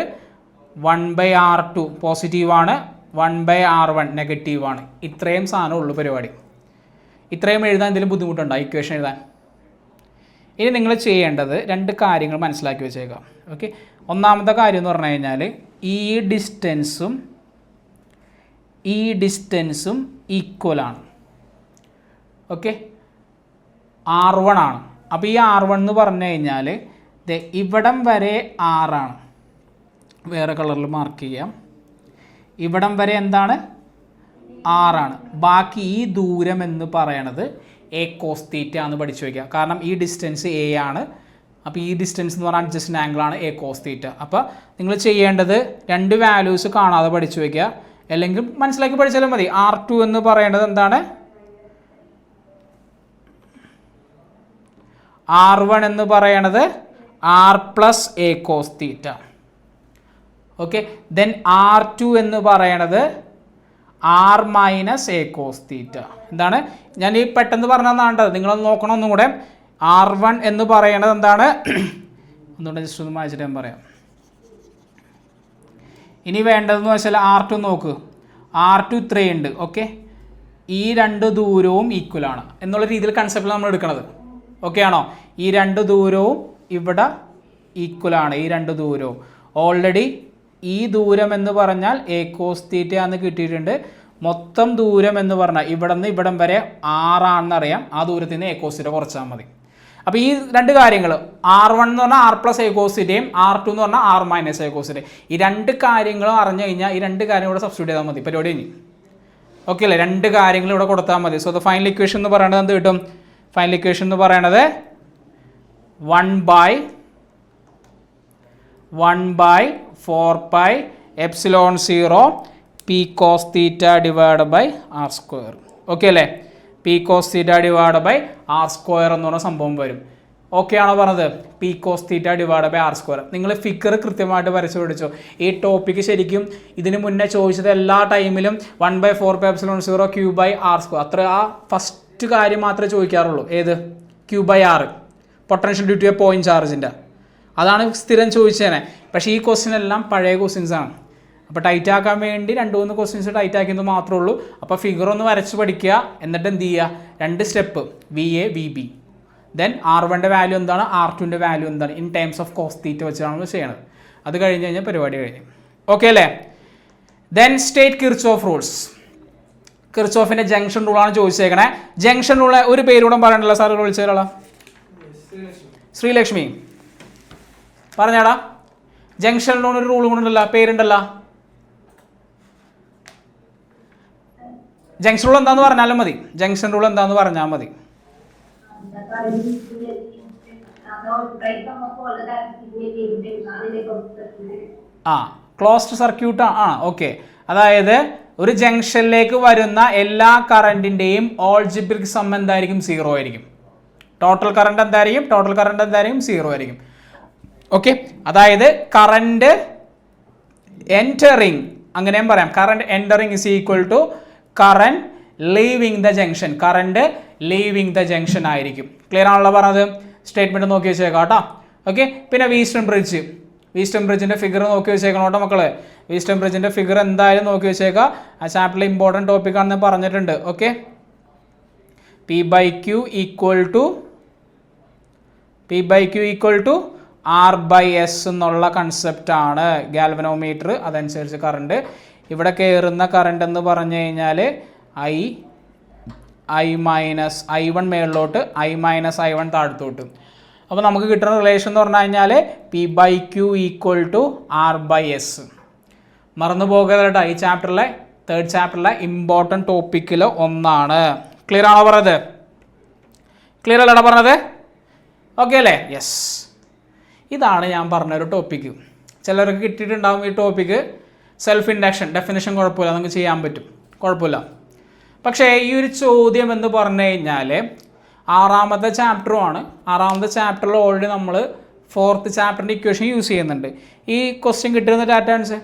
1/R2 പോസിറ്റീവാണ്, 1/R1 നെഗറ്റീവാണ്. ഇത്രയും സാധനം ഉള്ളു പരിപാടി. ഇത്രയും എഴുതാൻ എന്തെങ്കിലും ബുദ്ധിമുട്ടുണ്ടോ ഇക്വേഷൻ എഴുതാൻ? ഇനി നിങ്ങൾ ചെയ്യേണ്ടത് 2 കാര്യങ്ങൾ മനസ്സിലാക്കി വെച്ചേക്കാം. ഓക്കെ, ഒന്നാമത്തെ കാര്യം എന്ന് പറഞ്ഞു കഴിഞ്ഞാൽ ഈ ഡിസ്റ്റൻസും ഈക്വലാണ്. ഓക്കെ, R1 ആണ്. അപ്പോൾ ഈ R1 എന്ന് പറഞ്ഞു കഴിഞ്ഞാൽ ഇവിടം വരെ R ആണ്. വേറെ കളറിൽ മാർക്ക് ചെയ്യാം. ഇവിടം വരെ എന്താണ്? R ആണ്. ബാക്കി ഈ ദൂരം എന്ന് പറയണത് A cos θ എന്ന് പഠിച്ചു വയ്ക്കുക. കാരണം ഈ ഡിസ്റ്റൻസ് A ആണ്. അപ്പോൾ ഈ ഡിസ്റ്റൻസ് എന്ന് പറഞ്ഞാൽ അഡ്ജസ്റ്റൻ്റ് ആംഗിളാണ് A cos θ. അപ്പോൾ നിങ്ങൾ ചെയ്യേണ്ടത് 2 വാല്യൂസ് കാണാതെ പഠിച്ചു വയ്ക്കുക, അല്ലെങ്കിൽ മനസ്സിലാക്കി പഠിച്ചാലും മതി. R2 എന്ന് പറയേണ്ടത് എന്താണ്? R1 എന്ന് പറയണത് R + A cos θ. Okay, then R2 എന്ന് പറയണത് R - A cos θ. എന്താണ്? ഞാൻ ഈ പെട്ടെന്ന് പറഞ്ഞതാണ്, നിങ്ങളൊന്ന് നോക്കണം ഒന്നും കൂടെ. R1 എന്ന് പറയണത് എന്താണ്? ഒന്നുകൂടെ ജസ്റ്റ് ഒന്ന് വായിച്ചിട്ട് ഞാൻ പറയാം. ഇനി വേണ്ടതെന്ന് വെച്ചാൽ R2 നോക്ക്. R2 ഇത്രയുണ്ട്. ഓക്കെ, ഈ 2 ദൂരവും ഈക്വലാണ് എന്നുള്ള രീതിയിൽ കൺസെപ്റ്റിൽ നമ്മൾ എടുക്കുന്നത്. ഓക്കെ ആണോ? ഈ 2 ദൂരവും ഇവിടെ ഈക്വലാണ്. ഈ 2 ദൂരവും ഓൾറെഡി ഈ ദൂരം എന്ന് പറഞ്ഞാൽ A cos θ എന്ന് കിട്ടിയിട്ടുണ്ട്. മൊത്തം ദൂരം എന്ന് പറഞ്ഞാൽ ഇവിടെ നിന്ന് ഇവിടം വരെ 6 ആണെന്നറിയാം. ആ ദൂരത്തിൽ നിന്ന് എ കോസ് തീറ്റ കുറച്ചാൽ മതി. അപ്പോൾ ഈ രണ്ട് കാര്യങ്ങൾ R1 എന്ന് പറഞ്ഞാൽ R പ്ലസ് എ കോസ് തീറ്റയും R2 എന്ന് പറഞ്ഞാൽ R മൈനസ് എ കോസ് തീറ്റയും, ഈ രണ്ട് കാര്യങ്ങളും അറിഞ്ഞു കഴിഞ്ഞാൽ ഈ രണ്ട് കാര്യം ഇവിടെ സബ്സ്റ്റിറ്റ്യൂട്ട് ചെയ്താൽ മതി, പരിപാടി കഴിഞ്ഞു. ഓക്കെ അല്ലേ? രണ്ട് കാര്യങ്ങൾ ഇവിടെ കൊടുത്താൽ മതി. സോ ദ ഫൈനൽ ഇക്വേഷൻ എന്ന് പറയുന്നത് എന്ത് കിട്ടും? ഫൈനൽ ഇക്വേഷൻ എന്ന് പറയുന്നത് 1/4πε0 p cos theta divided by r square. Okay അല്ലേ? p cos theta divided by r square എന്ന് പറഞ്ഞ സംഭവം വരും. ഓക്കെ ആണോ പറഞ്ഞത്? p cos theta divided by r square. നിങ്ങൾ ഫിഗർ കൃത്യമായിട്ട് വരച്ചു പിടിച്ചോ. ഈ ടോപ്പിക്ക് ശരിക്കും ഇതിന് മുന്നേ ചോദിച്ചത് എല്ലാ ടൈമിലും 1/4πε0 q by r square, അത്ര ആ ഫസ്റ്റ് കാര്യം മാത്രമേ ചോദിക്കാറുള്ളൂ. ഏത്? q by r, potential due to a point ചാർജിൻ്റെ. അതാണ് സ്ഥിരം ചോദിച്ചേനെ. പക്ഷേ ഈ ക്വസ്റ്റ്യൻ എല്ലാം പഴയ ക്വസ്റ്റ്യൻസ് ആണ്. അപ്പോൾ ടൈറ്റ് ആക്കാൻ വേണ്ടി 2-3 ക്വസ്റ്റ്യൻസ് ടൈറ്റ് ആക്കിയത് മാത്രമേ ഉള്ളൂ. അപ്പോൾ ഫിഗർ ഒന്ന് വരച്ച് പഠിക്കുക. എന്നിട്ട് എന്ത് ചെയ്യുക? 2 സ്റ്റെപ്പ്, VA VB, ദെൻ R1ൻ്റെ വാല്യൂ എന്താണ്, R2ൻ്റെ വാല്യൂ എന്താണ്, in terms of cos theta വെച്ചാണ് ചെയ്യണത്. അത് കഴിഞ്ഞ് കഴിഞ്ഞാൽ പരിപാടി കഴിഞ്ഞു. ഓക്കെ അല്ലേ? Then state Kirchhoff rules. കിർച്ചോഫിൻ്റെ ജംഗ്ഷൻ റൂളാണ് ചോദിച്ചേക്കണേ. ജംഗ്ഷൻ റൂള് ഒരു പേരൂടെ പറയണ്ടല്ലോ സാർ, വിളിച്ചേരാളാ. ശ്രീലക്ഷ്മി പറഞ്ഞാടാ. ജംഗ്ഷൻ റൂൾ ഒരു റൂളും കൊണ്ടല്ല, പേരുണ്ടല്ലോ. ജംഗ്ഷൻ റൂൾ എന്താന്ന് പറഞ്ഞാലും മതി. ജംഗ്ഷൻ റൂൾ എന്താന്ന് പറഞ്ഞാൽ മതി. ക്ലോസ്ഡ് സർക്യൂട്ട് ആണ്. ഓക്കെ, അതായത് ഒരു ജംഗ്ഷനിലേക്ക് വരുന്ന എല്ലാ കറണ്ടിൻ്റെയും ഓൾജിബ്രിക് സം എന്തായിരിക്കും? 0 ആയിരിക്കും. ടോട്ടൽ കറണ്ട് എന്തായിരിക്കും? 0 ആയിരിക്കും. ഓക്കെ, അതായത് കറണ്ട് എൻറ്ററിങ്, അങ്ങനെയും പറയാം. Current entering is equal to current leaving the junction. Current leaving the junction ആയിരിക്കും. ക്ലിയർ ആണല്ലോ പറഞ്ഞത്? സ്റ്റേറ്റ്മെൻറ്റ് നോക്കി വെച്ചേക്കാം കേട്ടോ. ഓക്കെ, പിന്നെ വീസ്റ്റൺ ബ്രിഡ്ജിൻ്റെ ഫിഗർ നോക്കി വെച്ചേക്കണം കേട്ടോ മക്കളെ. വീസ്റ്റൺ ബ്രിഡ്ജിൻ്റെ ഫിഗർ എന്തായാലും നോക്കി വെച്ചേക്കാം. ആ ചാപ്റ്ററിൽ ഇമ്പോർട്ടൻറ്റ് ടോപ്പിക്കാണെന്ന് പറഞ്ഞിട്ടുണ്ട്. Okay, P/Q equal to R/S എന്നുള്ള കൺസെപ്റ്റാണ് ഗാൽവനോമീറ്റർ. അതനുസരിച്ച് കറണ്ട് ഇവിടെ കയറുന്ന കറണ്ട് എന്ന് പറഞ്ഞു കഴിഞ്ഞാൽ I-1 മേളിലോട്ട്, I-1 താഴത്തോട്ട്. അപ്പോൾ നമുക്ക് കിട്ടുന്ന റിലേഷൻ എന്ന് പറഞ്ഞു കഴിഞ്ഞാൽ P/Q ഈക്വൽ ടു R/S. മറന്നു പോകരുത്. ഈ ചാപ്റ്ററിലെ 3rd ചാപ്റ്ററിലെ ഇമ്പോർട്ടൻറ്റ് ടോപ്പിക്കിൽ ഒന്നാണ്. ക്ലിയർ ആണോ പറഞ്ഞത്? ക്ലിയർ അല്ലടാ പറഞ്ഞത്? ഓക്കെ അല്ലേ? യെസ്, ഇതാണ് ഞാൻ പറഞ്ഞൊരു ടോപ്പിക്ക്. ചിലർക്ക് കിട്ടിയിട്ടുണ്ടാകും ഈ ടോപ്പിക്ക്. സെൽഫ് ഇൻഡക്ഷൻ ഡെഫിനിഷൻ കുഴപ്പമില്ല, നമുക്ക് ചെയ്യാൻ പറ്റും, കുഴപ്പമില്ല. പക്ഷേ ഈ ഒരു ചോദ്യം എന്ന് പറഞ്ഞു കഴിഞ്ഞാൽ 6ാമത്തെ ചാപ്റ്ററുമാണ്. 6ാമത്തെ ചാപ്റ്ററിൽ ഓൾറെഡി നമ്മൾ 4th ചാപ്റ്ററിൻ്റെ ഇക്വേഷൻ യൂസ് ചെയ്യുന്നുണ്ട്. ഈ ക്വസ്റ്റ്യൻ കിട്ടിയിരുന്ന ഡാറ്റാൻസ്,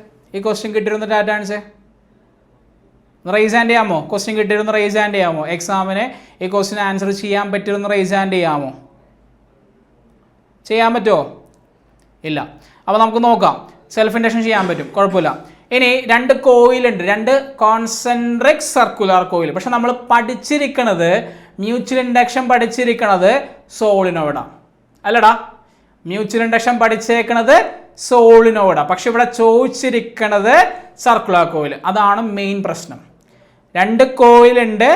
റേസ് ഹാൻഡ് ചെയ്യാമോ? ക്വസ്റ്റ്യൻ കിട്ടിയിരുന്ന റേസ് ഹാൻഡ് ചെയ്യാമോ? എക്സാമിന് ഈ ക്വസ്റ്റ്യൻ ആൻസർ ചെയ്യാൻ പറ്റിയിരുന്ന റേസ് ഹാൻഡ് ചെയ്യാമോ? ചെയ്യാൻ പറ്റുമോ? ഇല്ല. അപ്പോൾ നമുക്ക് നോക്കാം. സെൽഫ് ഇൻഡക്ഷൻ ചെയ്യാൻ പറ്റും, കുഴപ്പമില്ല. ഇനി 2 കോയിലുണ്ട്, 2 കോൺസെൻട്രിക് സർക്കുലർ കോയിൽ. പക്ഷെ നമ്മൾ പഠിച്ചിരിക്കണത് മ്യൂച്വൽ ഇൻഡക്ഷൻ പഠിച്ചിരിക്കണത് സോളിനോയിഡാണ്, അല്ലടാ? മ്യൂച്വൽ ഇൻഡക്ഷൻ പഠിച്ചേക്കണത് സോളിനോയിഡാണ്. പക്ഷെ ഇവിടെ ചോദിച്ചിരിക്കണത് സർക്കുലർ കോയിൽ. അതാണ് മെയിൻ പ്രശ്നം. 2 കോയിലുണ്ട്.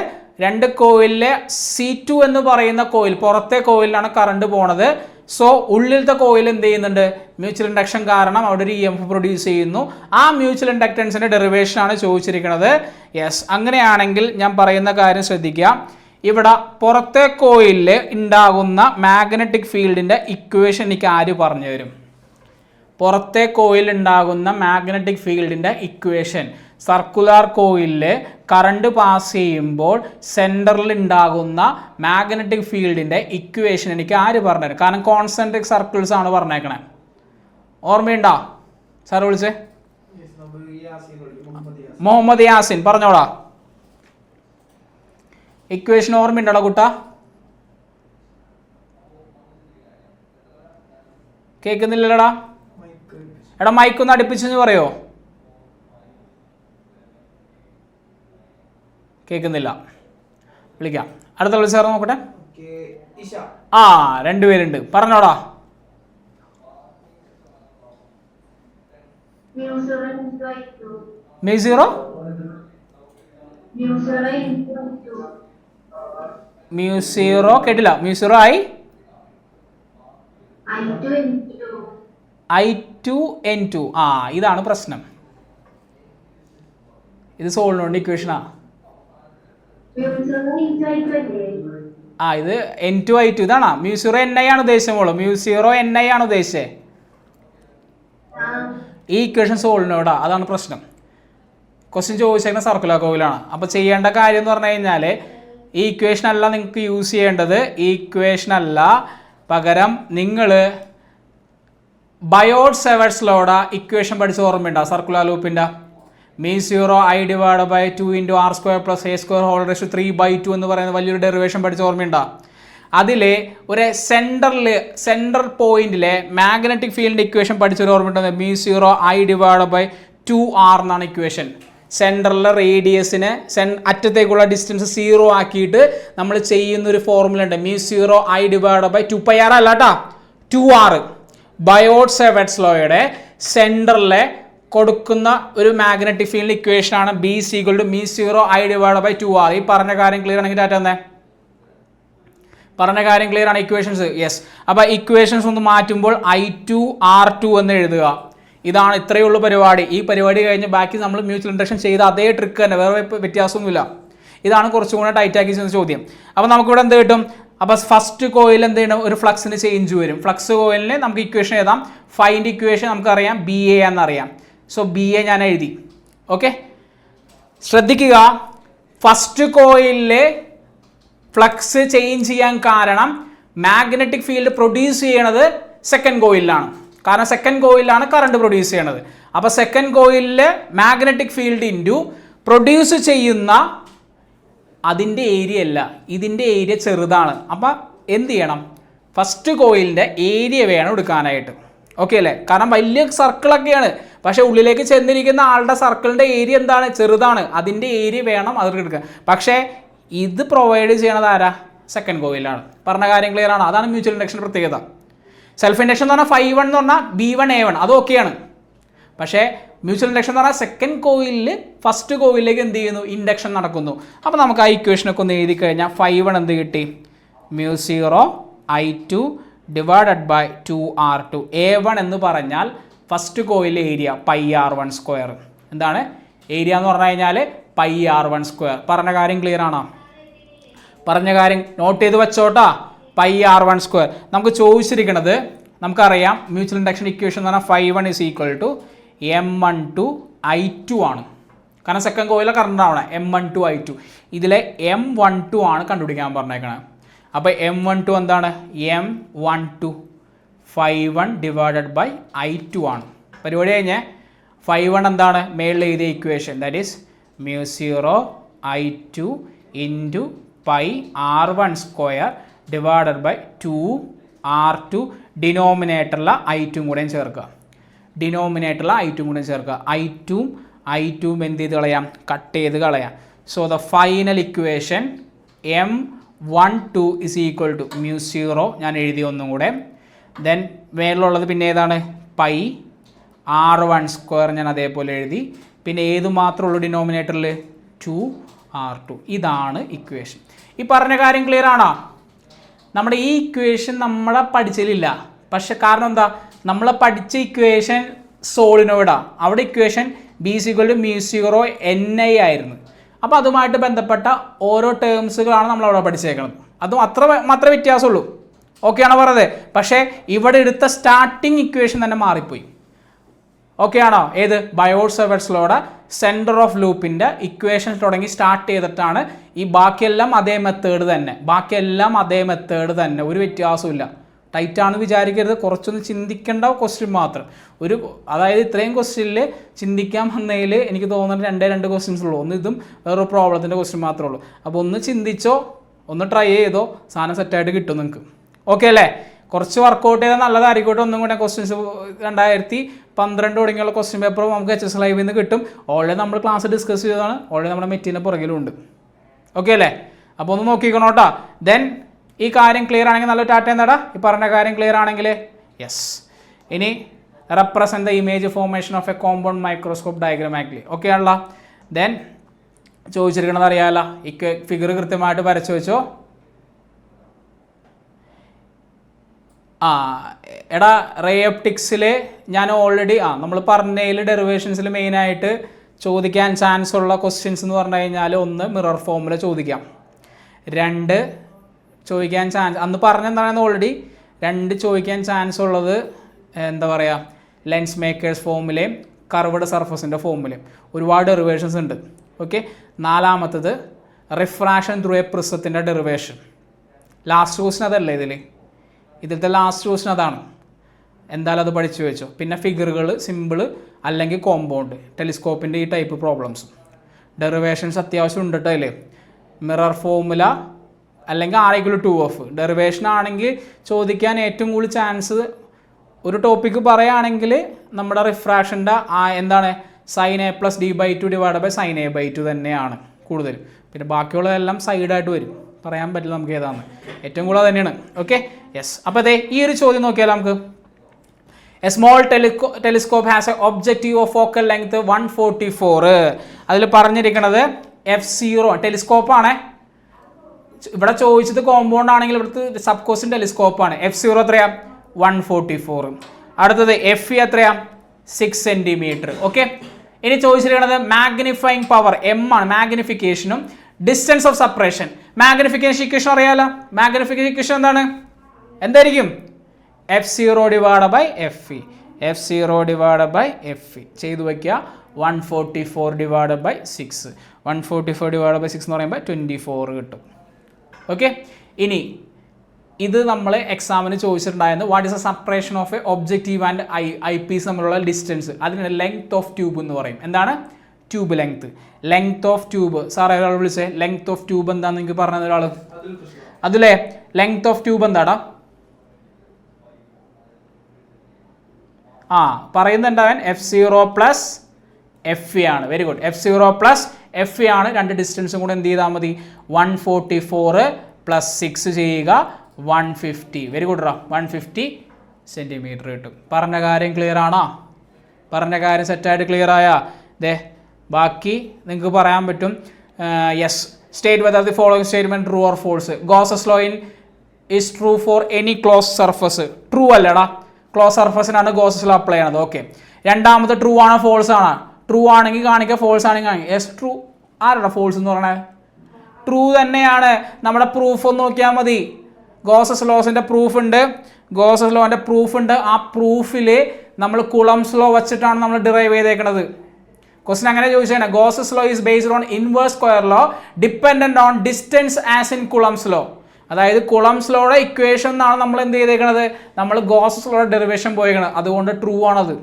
2 കോയിലിലെ C2 എന്ന് പറയുന്ന കോയിൽ, പുറത്തെ കോയിലാണ് കറണ്ട് പോണത്. സോ ഉള്ളിലത്തെ കോയിൽ എന്ത് ചെയ്യുന്നുണ്ട്? മ്യൂച്വൽ ഇൻഡക്ഷൻ കാരണം അവിടെ ഒരു EMF പ്രൊഡ്യൂസ് ചെയ്യുന്നു. ആ മ്യൂച്വൽ ഇൻഡക്റ്റൻസിൻ്റെ ഡെറിവേഷനാണ് ചോദിച്ചിരിക്കുന്നത്. യെസ്, അങ്ങനെയാണെങ്കിൽ ഞാൻ പറയുന്ന കാര്യം ശ്രദ്ധിക്കുക. ഇവിടെ പുറത്തെ കോയിലിൽ ഉണ്ടാകുന്ന മാഗ്നറ്റിക് ഫീൽഡിൻ്റെ ഇക്വേഷൻ എനിക്ക് ആര് പറഞ്ഞു തരും? പുറത്തെ കോയിൽ ഉണ്ടാകുന്ന മാഗ്നറ്റിക് ഫീൽഡിൻ്റെ ഇക്വേഷൻ. സർക്കുലർ കോയിലിൽ കറണ്ട് പാസ് ചെയ്യുമ്പോൾ സെൻറ്ററിൽ ഉണ്ടാകുന്ന മാഗ്നറ്റിക് ഫീൽഡിൻ്റെ ഇക്വേഷൻ എനിക്ക് ആര് പറഞ്ഞുതരും? കാരണം കോൺസെൻട്രിക് സർക്കിൾസ് ആണ് പറഞ്ഞേക്കണേ. ഓർമ്മയുണ്ടോ? സാർ വിളിച്ചേ, മുഹമ്മദ് യാസിൻ പറഞ്ഞോടാ. ഇക്വേഷൻ ഓർമ്മയുണ്ടോടാ കുട്ടാ? കേൾക്കുന്നില്ലടാ? എടാ മൈക്കൊന്ന് അടുപ്പിച്ചെന്ന് പറയോ? കേൾക്കുന്നില്ല, വിളിക്കാം. അടുത്ത വിളിച്ചാറ് നോക്കട്ടെ. ആ, 2 പേരുണ്ട്, പറഞ്ഞോടാ. μ0 mu 0 into 2. mu 0 കേട്ടില്ല, mu 0 I2 into I2 N2. ആ ഇതാണ് പ്രശ്നം. ഇത് സോൾവിനോട് ഇക്വേഷനാ. mu 0 into I2 അല്ലേ? ആ ഇത് N2 I2 ഇതാണോ? mu 0 Ni ആണ് ഉദ്ദേശിച്ചത് മോള്, mu 0 Ni ആണ് ഉദ്ദേശിച്ചത്. ഈ ഇക്വേഷൻ സോൾവിനോടാ, അതാണ് പ്രശ്നം. ക്വസ്റ്റ്യൻ ചോദിച്ചേക്കുന്ന സർക്കുലർ കോയിലാണ്. അപ്പോൾ ചെയ്യേണ്ട കാര്യം എന്ന് പറഞ്ഞു കഴിഞ്ഞാൽ ഈ ഇക്വേഷൻ അല്ല നിങ്ങൾക്ക് യൂസ് ചെയ്യേണ്ടത്, ഈ ഇക്വേഷൻ അല്ല, പകരം നിങ്ങൾ ബയോട്ട് സെവേർട്സ് ലോയുടെ ഇക്വേഷൻ പഠിച്ച് ഓർമ്മയുണ്ടോ? സർക്കുലർ ലൂപ്പിൻ്റെ mu 0 I divided by 2 into r square plus a square whole raised to 3/2 എന്ന് പറയുന്ന വലിയൊരു ഡെറിവേഷൻ പഠിച്ച് ഓർമ്മയുണ്ടോ? അതിലെ ഒരു സെൻട്രൽ പോയിന്റിലെ മാഗ്നറ്റിക് ഫീൽഡിൻ്റെ ഇക്വേഷൻ പഠിച്ചൊരു ഓർമ്മയുണ്ടോ? mu 0 I divided by 2r എന്നാണ് ഇക്വേഷൻ. സെൻട്രലിലെ റേഡിയസിനെ അറ്റത്തേക്കുള്ള ഡിസ്റ്റൻസ് 0 ആക്കിയിട്ട് നമ്മൾ ചെയ്യുന്നൊരു ഫോർമുല ഉണ്ട്, mu 0 I divided by 2πr അല്ല കേട്ടോ, 2r. ബയോട്ട് സെവേർട്സ് ലോയുടെ സെൻട്രലിലെ കൊടുക്കുന്ന ഒരു മാഗ്നറ്റിക് ഫീൽഡ് ഇക്വേഷൻ ആണ് B is equal to mu 0 I divided by 2r. ഈ പറഞ്ഞ കാര്യം ക്ലിയർ ആണെങ്കിൽ ഡാറ്റ തന്നെ പറഞ്ഞ കാര്യം ക്ലിയർ ആണ്. Equations yes. അപ്പോൾ ഇക്വേഷൻസ് ഒന്ന് മാറ്റുമ്പോൾ I2 R2 എന്ന് എഴുതുക. ഇതാണ്, ഇത്രയേ ഉള്ളൂ പരിപാടി. ഈ പരിപാടി കഴിഞ്ഞ് ബാക്കി നമ്മൾ മ്യൂച്വൽ ഇൻഡക്ഷൻ ചെയ്ത അതേ ട്രിക്ക് തന്നെ, വേറെ വ്യത്യാസമൊന്നുമില്ല. ഇതാണ് കുറച്ചും കൂടെ ടൈറ്റ് ആക്കി ചെയ്യുന്ന ചോദ്യം. അപ്പോൾ നമുക്കിവിടെ എന്ത് കിട്ടും? അപ്പോൾ ഫസ്റ്റ് കോയിൽ എന്ത് ചെയ്യണം? ഒരു ഫ്ലക്സിന് ചേഞ്ച് വരും. ഫ്ലക്സ് കോയിലിന് നമുക്ക് ഇക്വേഷൻ എഴുതാം. ഫൈൻഡ് ഇക്വേഷൻ നമുക്കറിയാം BA എന്നറിയാം. സോ BA ഞാൻ എഴുതി. ഓക്കെ, ശ്രദ്ധിക്കുക, ഫസ്റ്റ് കോയിലിലെ ഫ്ലക്സ് ചേഞ്ച് ചെയ്യാൻ കാരണം മാഗ്നറ്റിക് ഫീൽഡ് പ്രൊഡ്യൂസ് ചെയ്യണത് സെക്കൻഡ് കോയിലാണ്. കാരണം സെക്കൻഡ് കോയിലാണ് കറണ്ട് പ്രൊഡ്യൂസ് ചെയ്യണത്. അപ്പോൾ സെക്കൻഡ് കോയിലിൽ മാഗ്നറ്റിക് ഫീൽഡ് ഇൻറ്റു പ്രൊഡ്യൂസ് ചെയ്യുന്ന അതിൻ്റെ ഏരിയ അല്ല, ഇതിൻ്റെ ഏരിയ ചെറുതാണ്. അപ്പോൾ എന്ത് ചെയ്യണം? ഫസ്റ്റ് കോയിലിൻ്റെ ഏരിയ വേണം എടുക്കാനായിട്ട്. ഓക്കെ അല്ലേ? കാരണം വലിയ സർക്കിളൊക്കെയാണ്, പക്ഷേ ഉള്ളിലേക്ക് ചെന്നിരിക്കുന്ന ആളുടെ സർക്കിളിൻ്റെ ഏരിയ എന്താണ്? ചെറുതാണ്. അതിൻ്റെ ഏരിയ വേണം അത് എടുക്കുക. പക്ഷേ ഇത് പ്രൊവൈഡ് ചെയ്യണത് ആരാ? സെക്കൻഡ് കോയിലാണ്. പറഞ്ഞ കാര്യം ക്ലിയർ ആണ്. അതാണ് മ്യൂച്വൽ ഇൻഡക്ഷൻ പ്രത്യേകത. സെൽഫ് ഇൻഡക്ഷൻ എന്ന് പറഞ്ഞാൽ φ1 എന്ന് പറഞ്ഞാൽ B1 A1 അത് ഓക്കെയാണ്. പക്ഷേ മ്യൂച്വൽ ഇൻഡക്ഷൻ എന്ന് പറഞ്ഞാൽ സെക്കൻഡ് കോയിലിൽ ഫസ്റ്റ് കോയിലിലേക്ക് എന്ത് ചെയ്യുന്നു? ഇൻഡക്ഷൻ നടക്കുന്നു. അപ്പോൾ നമുക്ക് ആ ഇക്വേഷനൊക്കെ ഒന്ന് എഴുതി കഴിഞ്ഞാൽ φ1 എന്ത് കിട്ടി? mu 0 I2 divided by 2r2. A1 എന്ന് പറഞ്ഞാൽ ഫസ്റ്റ് കോയിലിലെ ഏരിയ πr1². എന്താണ് ഏരിയ എന്ന് പറഞ്ഞു കഴിഞ്ഞാൽ? πr1². പറഞ്ഞ കാര്യം ക്ലിയർ ആണോ? പറഞ്ഞ കാര്യം നോട്ട് ചെയ്ത് വെച്ചോട്ടാ. πr1². നമുക്ക് ചോദിച്ചിരിക്കുന്നത് നമുക്കറിയാം മ്യൂച്വൽ ഇൻഡക്ഷൻ ഇക്വേഷൻ എന്ന് പറഞ്ഞാൽ φ1 is equal to M12 I2 ആണ്. കാരണം സെക്കൻഡ് കോയിലെ കറണ്ട് ആവണം M12 I2. ഇതിലെ M12 ആണ് കണ്ടുപിടിക്കാൻ പറഞ്ഞേക്കണത്. അപ്പോൾ M12 എന്താണ്? M12 φ1 ഡിവൈഡഡ് ബൈ I2 ആണ്. പരിപാടി കഴിഞ്ഞ് φ1 എന്താണ്? മേളിൽ എഴുതിയ ഇക്വേഷൻ, that is mu 0 I2 into πr1² divided by 2r2. ഡിനോമിനേറ്ററിലെ I2 കൂടെയും ചേർക്കുക. I2 എന്ത് ചെയ്ത് കളയാം? കട്ട് ചെയ്ത് കളയാം. So the final equation M12 is equal to mu 0 ഞാൻ എഴുതി ഒന്നും കൂടെ. ദെൻ മേലുള്ളത് പിന്നെ ഏതാണ്? πr1² ഞാൻ അതേപോലെ എഴുതി. പിന്നെ ഏത് മാത്രമേ ഉള്ളൂ ഡിനോമിനേറ്ററിൽ? 2r2. ഇതാണ് ഇക്വേഷൻ. ഈ പറഞ്ഞ കാര്യം ക്ലിയർ ആണോ? നമ്മുടെ ഈ ഇക്വേഷൻ നമ്മളെ പഠിച്ചില്ല. പക്ഷെ കാരണം എന്താ? നമ്മൾ പഠിച്ച ഇക്വേഷൻ സോളിനോയിഡാ. അവിടെ equation B is equal to mu 0 Ni ആയിരുന്നു. അപ്പോൾ അതുമായിട്ട് ബന്ധപ്പെട്ട ഓരോ ടേംസുകളാണ് നമ്മൾ അവിടെ പഠിച്ചേക്കുന്നത്. അതും മാത്രമേ വ്യത്യാസമുള്ളൂ. ഓക്കെയാണോ പറഞ്ഞത്? പക്ഷേ ഇവിടെ എടുത്ത സ്റ്റാർട്ടിങ് ഇക്വേഷൻ തന്നെ മാറിപ്പോയി. ഓക്കെ ആണോ? ഏത്? ബയോട്ട് സെവേർട്സ് ലോയുടെ സെൻറ്റർ ഓഫ് ലൂപ്പിൻ്റെ ഇക്വേഷൻ തുടങ്ങി സ്റ്റാർട്ട് ചെയ്തിട്ടാണ് ഈ ബാക്കിയെല്ലാം അതേ മെത്തേഡ് തന്നെ, ഒരു വ്യത്യാസമില്ല. ടൈറ്റാണെന്ന് വിചാരിക്കരുത്. കുറച്ചൊന്ന് ചിന്തിക്കേണ്ട ക്വസ്റ്റ്യൻ മാത്രം. അതായത് ഇത്രയും ക്വസ്റ്റ്യനിൽ ചിന്തിക്കാൻ വന്നതിൽ എനിക്ക് തോന്നുന്നത് രണ്ട് ക്വസ്റ്റ്യൻസ് ഉള്ളൂ. ഒന്ന് ഇതും വേറൊരു പ്രോബ്ലത്തിൻ്റെ ക്വസ്റ്റ്യൻ മാത്രമേ ഉള്ളൂ. അപ്പോൾ ഒന്ന് ചിന്തിച്ചോ, ഒന്ന് ട്രൈ ചെയ്തോ, സാധനം സെറ്റായിട്ട് കിട്ടും നിങ്ങൾക്ക്. ഓക്കെ അല്ലേ? കുറച്ച് വർക്കൗട്ട് ചെയ്താൽ നല്ലതായിരിക്കട്ടെ. ഒന്നും കൂടെ ക്വസ്റ്റ്യൻസ് 2012 തുടങ്ങിയുള്ള ക്വസ്റ്റ്യൻ പേപ്പർ നമുക്ക് HS ലൈവിൽ നിന്ന് കിട്ടും. ഓൾറെഡി നമ്മൾ ക്ലാസ് ഡിസ്കസ് ചെയ്തതാണ്. ഓൾറെഡി നമ്മുടെ മെറ്റീരിയൽ പുറകിലുണ്ട്. ഓക്കെ അല്ലേ? അപ്പോൾ ഒന്ന് നോക്കിക്കണോ കേട്ടോ. ദെൻ ഈ കാര്യം ക്ലിയർ ആണെങ്കിൽ നല്ല ടാറ്റ എന്താടാ? ഈ പറഞ്ഞ കാര്യം ക്ലിയർ ആണെങ്കിൽ യെസ്. ഇനി represent the image formation of a compound microscope diagrammatically. Okay ആണല്ലോ. ദെൻ ചോദിച്ചിരിക്കണത് അറിയാമല്ലോ. ഫിഗർ കൃത്യമായിട്ട് വരച്ചു വെച്ചോ. എടാ റേ ഒപ്റ്റിക്സിൽ ഞാൻ ഓൾറെഡി നമ്മൾ പറഞ്ഞതിൽ ഡെറിവേഷൻസിൽ മെയിനായിട്ട് ചോദിക്കാൻ ചാൻസ് ഉള്ള ക്വസ്റ്റ്യൻസ് എന്ന് പറഞ്ഞു കഴിഞ്ഞാൽ 1 മിറർ ഫോമുല ചോദിക്കാം, 2 ചോദിക്കാൻ ചാൻസ് അന്ന് പറഞ്ഞെന്താണെന്ന് ഓൾറെഡി 2 ചോദിക്കാൻ ചാൻസ് ഉള്ളത് എന്താ പറയുക ലെൻസ് മേക്കേഴ്സ് ഫോമിലെയും കർവ്ഡ് സർഫസിൻ്റെ ഫോമിലെയും ഒരുപാട് ഡെറിവേഷൻസ് ഉണ്ട്. ഓക്കെ, 4മത്തത് റിഫ്രാക്ഷൻ ത്രൂ എ പ്രിസത്തിൻ്റെ ഡെറിവേഷൻ. ലാസ്റ്റ് ക്വസ്റ്റ്യൻ അതല്ലേ ഇതിലത്തെ ലാസ്റ്റ് ക്വസ്റ്റ്യൻ അതാണ്. എന്തായാലും അത് പഠിച്ചു വെച്ചോ. പിന്നെ ഫിഗറുകൾ സിമ്പിൾ അല്ലെങ്കിൽ കോമ്പൗണ്ട് ടെലിസ്കോപ്പിൻ്റെ ഈ ടൈപ്പ് പ്രോബ്ലംസ് ഡെറിവേഷൻസ് അത്യാവശ്യം ഉണ്ട് കേട്ടോ. അതിൽ മിറർ ഫോമുല അല്ലെങ്കിൽ R=2f ഡെറിവേഷൻ ആണെങ്കിൽ ചോദിക്കാൻ ഏറ്റവും കൂടുതൽ ചാൻസ് ഒരു ടോപ്പിക്ക് പറയുകയാണെങ്കിൽ നമ്മുടെ റിഫ്രാക്ഷൻ്റെ എന്താണ് sin a+d/2 / sin a/2 തന്നെയാണ് കൂടുതൽ. പിന്നെ ബാക്കിയുള്ളതെല്ലാം സൈഡായിട്ട് വരും, പറയാൻ പറ്റില്ല നമുക്ക് ഏതാണ് ഏറ്റവും കൂടുതൽ തന്നെയാണ്. Okay, yes. അപ്പോൾ അതെ ഈ ഒരു ചോദ്യം നോക്കിയാൽ നമുക്ക് A small telescope has A objective of focal length 144. അതിൽ പറഞ്ഞിരിക്കുന്നത് F0 ടെലിസ്കോപ്പാണ്. ഇവിടെ ചോദിച്ചത് കോമ്പൗണ്ട് ആണെങ്കിൽ ഇവിടുത്തെ സബ് ക്വസ്റ്റ്യൻ ടെലിസ്കോപ്പാണ്. F0 എത്രയാ 144. അടുത്തത് FE എത്രയാ 6 സെൻറ്റിമീറ്റർ. ഓക്കെ, ഇനി ചോദിച്ചിരിക്കുന്നത് മാഗ്നിഫൈങ് പവർ M ആണ്, മാഗ്നിഫിക്കേഷനും distance of separation. Magnification equation അറിയാലോ. മാഗ്നിഫിക്കേഷൻ ഇക്വേഷൻ എന്തായിരിക്കും F0/FE. F0/FE ചെയ്തു വയ്ക്കുക. 144/6. 144/6 എന്ന് പറയുമ്പോൾ 24 കിട്ടും. ഓക്കെ, ഇനി ഇത് നമ്മൾ എക്സാമിന് ചോദിച്ചിട്ടുണ്ടായിരുന്നു what is a separation of a objective and eye piece തമ്മിലുള്ള ഡിസ്റ്റൻസ്. അതിന് ലെങ്ത് ഓഫ് ട്യൂബ് എന്ന് പറയും. എന്താണ് tube length? Length of tube. സാർ ഒരാൾ വിളിച്ചേ ലെങ്ത് ഓഫ് ട്യൂബ് എന്താണെന്ന് നിങ്ങൾക്ക് പറഞ്ഞത് ഒരാൾ അതിലെ ലെങ്ത് ഓഫ് ട്യൂബ് എന്താടാ? പറയുന്നുണ്ടാവാൻ F0+FE ആണ്. Very good. F0+FE ആണ്. 2 ഡിസ്റ്റൻസും കൂടെ എന്ത് ചെയ്താൽ മതി 144+6 ചെയ്യുക 150. Very good. 150 സെൻറ്റിമീറ്റർ കിട്ടും. പറഞ്ഞ കാര്യം ക്ലിയർ ആണോ? പറഞ്ഞ കാര്യം സെറ്റായിട്ട് ക്ലിയർ ആയാ? ബാക്കി നിങ്ങൾക്ക് പറയാൻ പറ്റും. Yes, state whether the following statement true or false. Gauss's law is true for any close surface. True അല്ലടാ, ക്ലോസ് സർഫസിനാണ് ഗോസസ് ലോ അപ്ലൈ ചെയ്യണത്. ഓക്കെ, രണ്ടാമത്തെ ട്രൂ ആണോ ഫോൾസ് ആണോ? ട്രൂ ആണെങ്കിൽ കാണിക്കുക, ഫോൾസ് ആണെങ്കിൽ കാണിക്കുക. Yes, true. ആരാടാ ഫോൾസ് എന്ന് പറയണേ? ട്രൂ തന്നെയാണ്. നമ്മുടെ പ്രൂഫ് ഒന്ന് നോക്കിയാൽ മതി. ഗോസസ് ലോസിൻ്റെ പ്രൂഫ് ഉണ്ട്, ഗോസസ് ലോൻ്റെ പ്രൂഫ് ഉണ്ട്. ആ പ്രൂഫിൽ നമ്മൾ കുളംസ് ലോ വെച്ചിട്ടാണ് നമ്മൾ ഡിറൈവ് ചെയ്തേക്കുന്നത്. ക്വസ്റ്റൻ അങ്ങനെ ചോദിച്ചാൽ Gauss's law is based on inverse square law dependent on distance as in കുളംസ് law. അതായത് കുളംസ് ലോയുടെ ഇക്വേഷൻ എന്നാണ് നമ്മൾ എന്ത് ചെയ്തേക്കുന്നത്, നമ്മൾ ഗോസസ് ലോയുടെ ഡെറിവേഷൻ പോയേക്കുന്നത്. അതുകൊണ്ട് ട്രൂ ആണത്.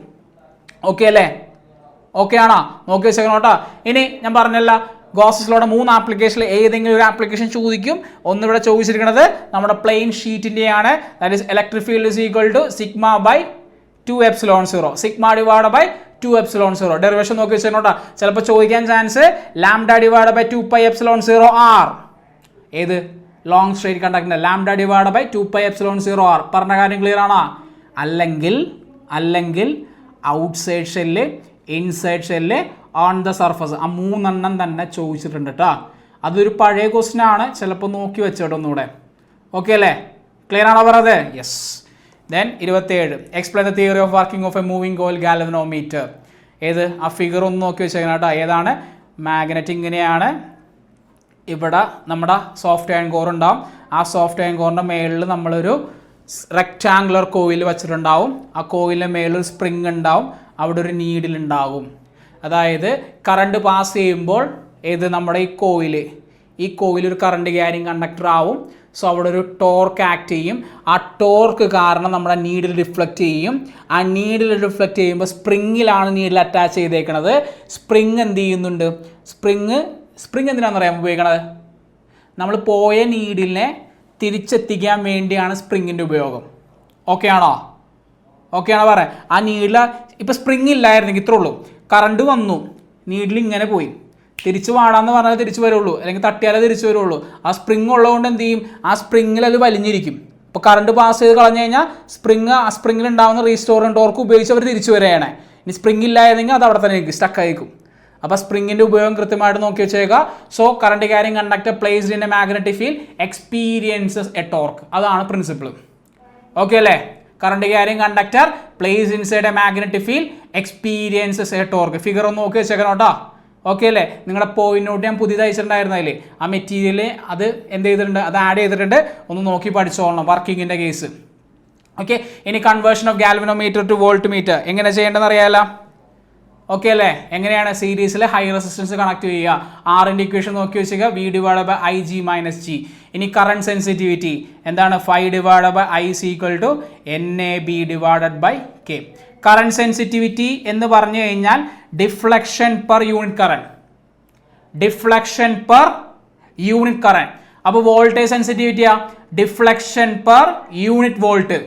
ഓക്കെ അല്ലേ? ഓക്കെ ആണോ? നോക്കി വെച്ചേക്കണം കേട്ടോ. ഇനി ഞാൻ പറഞ്ഞല്ല, ഗോസസ് ലോയുടെ 3 ആപ്ലിക്കേഷനിൽ ഏതെങ്കിലും ഒരു ആപ്ലിക്കേഷൻ ചോദിക്കും. ഒന്നിവിടെ ചോദിച്ചിരിക്കുന്നത് നമ്മുടെ പ്ലെയിൻ ഷീറ്റിൻ്റെയാണ്. That is electric field is equal to σ/2ε0. σ/2ε0 derivation നോക്കി വെച്ചേക്കണോട്ടാ. ചിലപ്പോൾ ചോദിക്കാൻ ചാൻസ് λ/2πε0r. ഏത് ലോങ് സ്ട്രെയിറ്റ് കണ്ടക്ടറിന്റെ λ/2πε0r. പറഞ്ഞ കാര്യം ക്ലിയർ ആണോ? അല്ലെങ്കിൽ outside shell, inside shell, on the surface. ആ 3 എണ്ണം തന്നെ ചോദിച്ചിട്ടുണ്ട് കേട്ടോ. അതൊരു പഴയ ക്വസ്റ്റ്യൻ ആണ്, ചിലപ്പോൾ നോക്കി വെച്ചോട്ടോ ഒന്നുകൂടെ. ഓക്കെ അല്ലേ? ക്ലിയർ ആണോ പറഞ്ഞത്? Yes. Then 27 explain the theory of working of A moving coil galvanometer. ഏത് ആ ഫിഗർ ഒന്ന് നോക്കി വെച്ചേക്കണം കേട്ടോ. ഏതാണ്? മാഗ്നറ്റ് ഇങ്ങനെയാണ്. ഇവിടെ നമ്മുടെ സോഫ്റ്റ് അയൺ കോർ ഉണ്ടാവും. ആ സോഫ്റ്റ് അയൺ കോറിൻ്റെ മേളിൽ നമ്മളൊരു റെക്റ്റാങ്കുലർ കോയിൽ വെച്ചിട്ടുണ്ടാവും. ആ കോയിലിൻ്റെ മേളിൽ സ്പ്രിങ് ഉണ്ടാവും. അവിടെ ഒരു നീഡിൽ ഉണ്ടാകും. അതായത് കറണ്ട് പാസ് ചെയ്യുമ്പോൾ നമ്മുടെ ഈ കോയിൽ ഒരു കറണ്ട് ക്യാരിങ് കണ്ടക്ടർ ആവും. സോ അവിടെ ഒരു ടോർക്ക് ആക്ട് ചെയ്യും. ആ ടോർക്ക് കാരണം നമ്മുടെ നീഡിൽ റിഫ്ലക്റ്റ് ചെയ്യും. ആ നീഡിൽ റിഫ്ലക്റ്റ് ചെയ്യുമ്പോൾ സ്പ്രിങ്ങിലാണ് നീഡിൽ അറ്റാച്ച് ചെയ്തേക്കുന്നത്. സ്പ്രിങ് എന്ത് ചെയ്യുന്നുണ്ട്? സ്പ്രിങ് എന്തിനാണെന്ന് പറയാൻ ഉപയോഗിക്കണത്? നമ്മൾ പോയ നീഡിലിനെ തിരിച്ചെത്തിക്കാൻ വേണ്ടിയാണ് സ്പ്രിങ്ങിൻ്റെ ഉപയോഗം. ഓക്കെ ആണോ പറയാം. ആ നീഡിൽ ഇപ്പോൾ സ്പ്രിങ് ഇല്ലായിരുന്നെങ്കിൽ ഇത്രേ ഉള്ളൂ, കറണ്ട് വന്നു, നീഡിൽ ഇങ്ങനെ പോയി, തിരിച്ച് വാടാന്ന് പറഞ്ഞാൽ തിരിച്ചു വരുള്ളൂ, അല്ലെങ്കിൽ തട്ടിയാലേ തിരിച്ചു വരുള്ളൂ. ആ സ്പ്രിങ് ഉള്ളതുകൊണ്ട് എന്ത് ചെയ്യും? ആ സ്പ്രിങ്ങിൽ അത് വലിഞ്ഞിരിക്കും. ഇപ്പോൾ കറണ്ട് പാസ് ചെയ്ത് കളഞ്ഞു കഴിഞ്ഞാൽ ആ സ്പ്രിങ്ങിൽ ഉണ്ടാകുന്ന റീസ്റ്റോറിംഗ് ടോർക്ക് ഉപയോഗിച്ച് അവർ തിരിച്ചു വരികയാണ്. ഇനി സ്പ്രിങ് ഇല്ലായിരുന്നെങ്കിൽ അത് അവിടെ തന്നെ ഇരിക്കും, സ്റ്റക്ക് ആയിരിക്കും. അപ്പോൾ സ്പ്രിങ്ങിൻ്റെ ഉപയോഗം കൃത്യമായിട്ട് നോക്കി വെച്ചേക്കുക. So current carrying conductor placed in A magnetic field experiences A torque. അതാണ് പ്രിൻസിപ്പിൾ. ഓക്കെ അല്ലേ? Current carrying conductor placed inside A magnetic field experiences A torque. Figure ഒന്ന് നോക്കി വെച്ചേക്കണം കേട്ടോ. ഓക്കെ അല്ലേ? നിങ്ങളുടെ പോയിന്റ് നോട്ട് ഞാൻ പുതിയതായി അയച്ചിട്ടുണ്ടായിരുന്നില്ലേ, ആ മെറ്റീരിയൽ അത് എന്ത് ചെയ്തിട്ടുണ്ട്, അത് ആഡ് ചെയ്തിട്ടുണ്ട്. ഒന്ന് നോക്കി പഠിച്ചോളണം വർക്കിങ്ങിൻ്റെ കേസ്. ഓക്കെ, ഇനി conversion of galvanometer to volt meter എങ്ങനെ ചെയ്യേണ്ടതെന്ന് അറിയാമല്ലോ. ഓക്കെ അല്ലേ? എങ്ങനെയാണ് സീരീസിൽ ഹൈ റെസിസ്റ്റൻസ് കണക്ട് ചെയ്യുക? ആറിൻ്റെ ഇക്വേഷൻ നോക്കി വെച്ചുക, V divide by I G minus G. ഇനി കറണ്ട് സെൻസിറ്റിവിറ്റി എന്താണ്? 5 divide by I C equal to N A B divided by K. Current sensitivity എന്ന് പറഞ്ഞു കഴിഞ്ഞാൽ deflection per unit current. Deflection per unit current. അപ്പോൾ voltage സെൻസിറ്റിവിറ്റിയാ deflection per unit volt.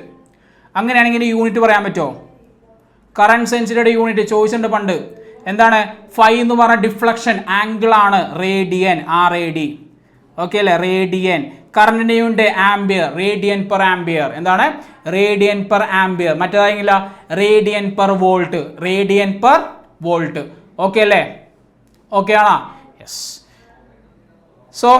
അങ്ങനെയാണെങ്കിൽ unit പറയാൻ പറ്റുമോ? കറണ്ട് സെൻസിറ്റിവിറ്റിയുടെ യൂണിറ്റ് ചോദിച്ചിട്ടുണ്ട് പണ്ട്. എന്താണ്? 5 എന്ന് പറഞ്ഞ ഡിഫ്ലക്ഷൻ ആംഗിൾ ആണ്, റേഡിയൻ, RAD. ഓക്കെ അല്ലേ? റേഡിയൻ. കറണ്ടിൻ്റെ unit ampere, radian per ampere. എന്താണ്? Radian per ampere. മറ്റേതായെങ്കില radian per volt, radian per volt. Okay അല്ലേ? ഓക്കെ ആണോ? യെസ്. സോ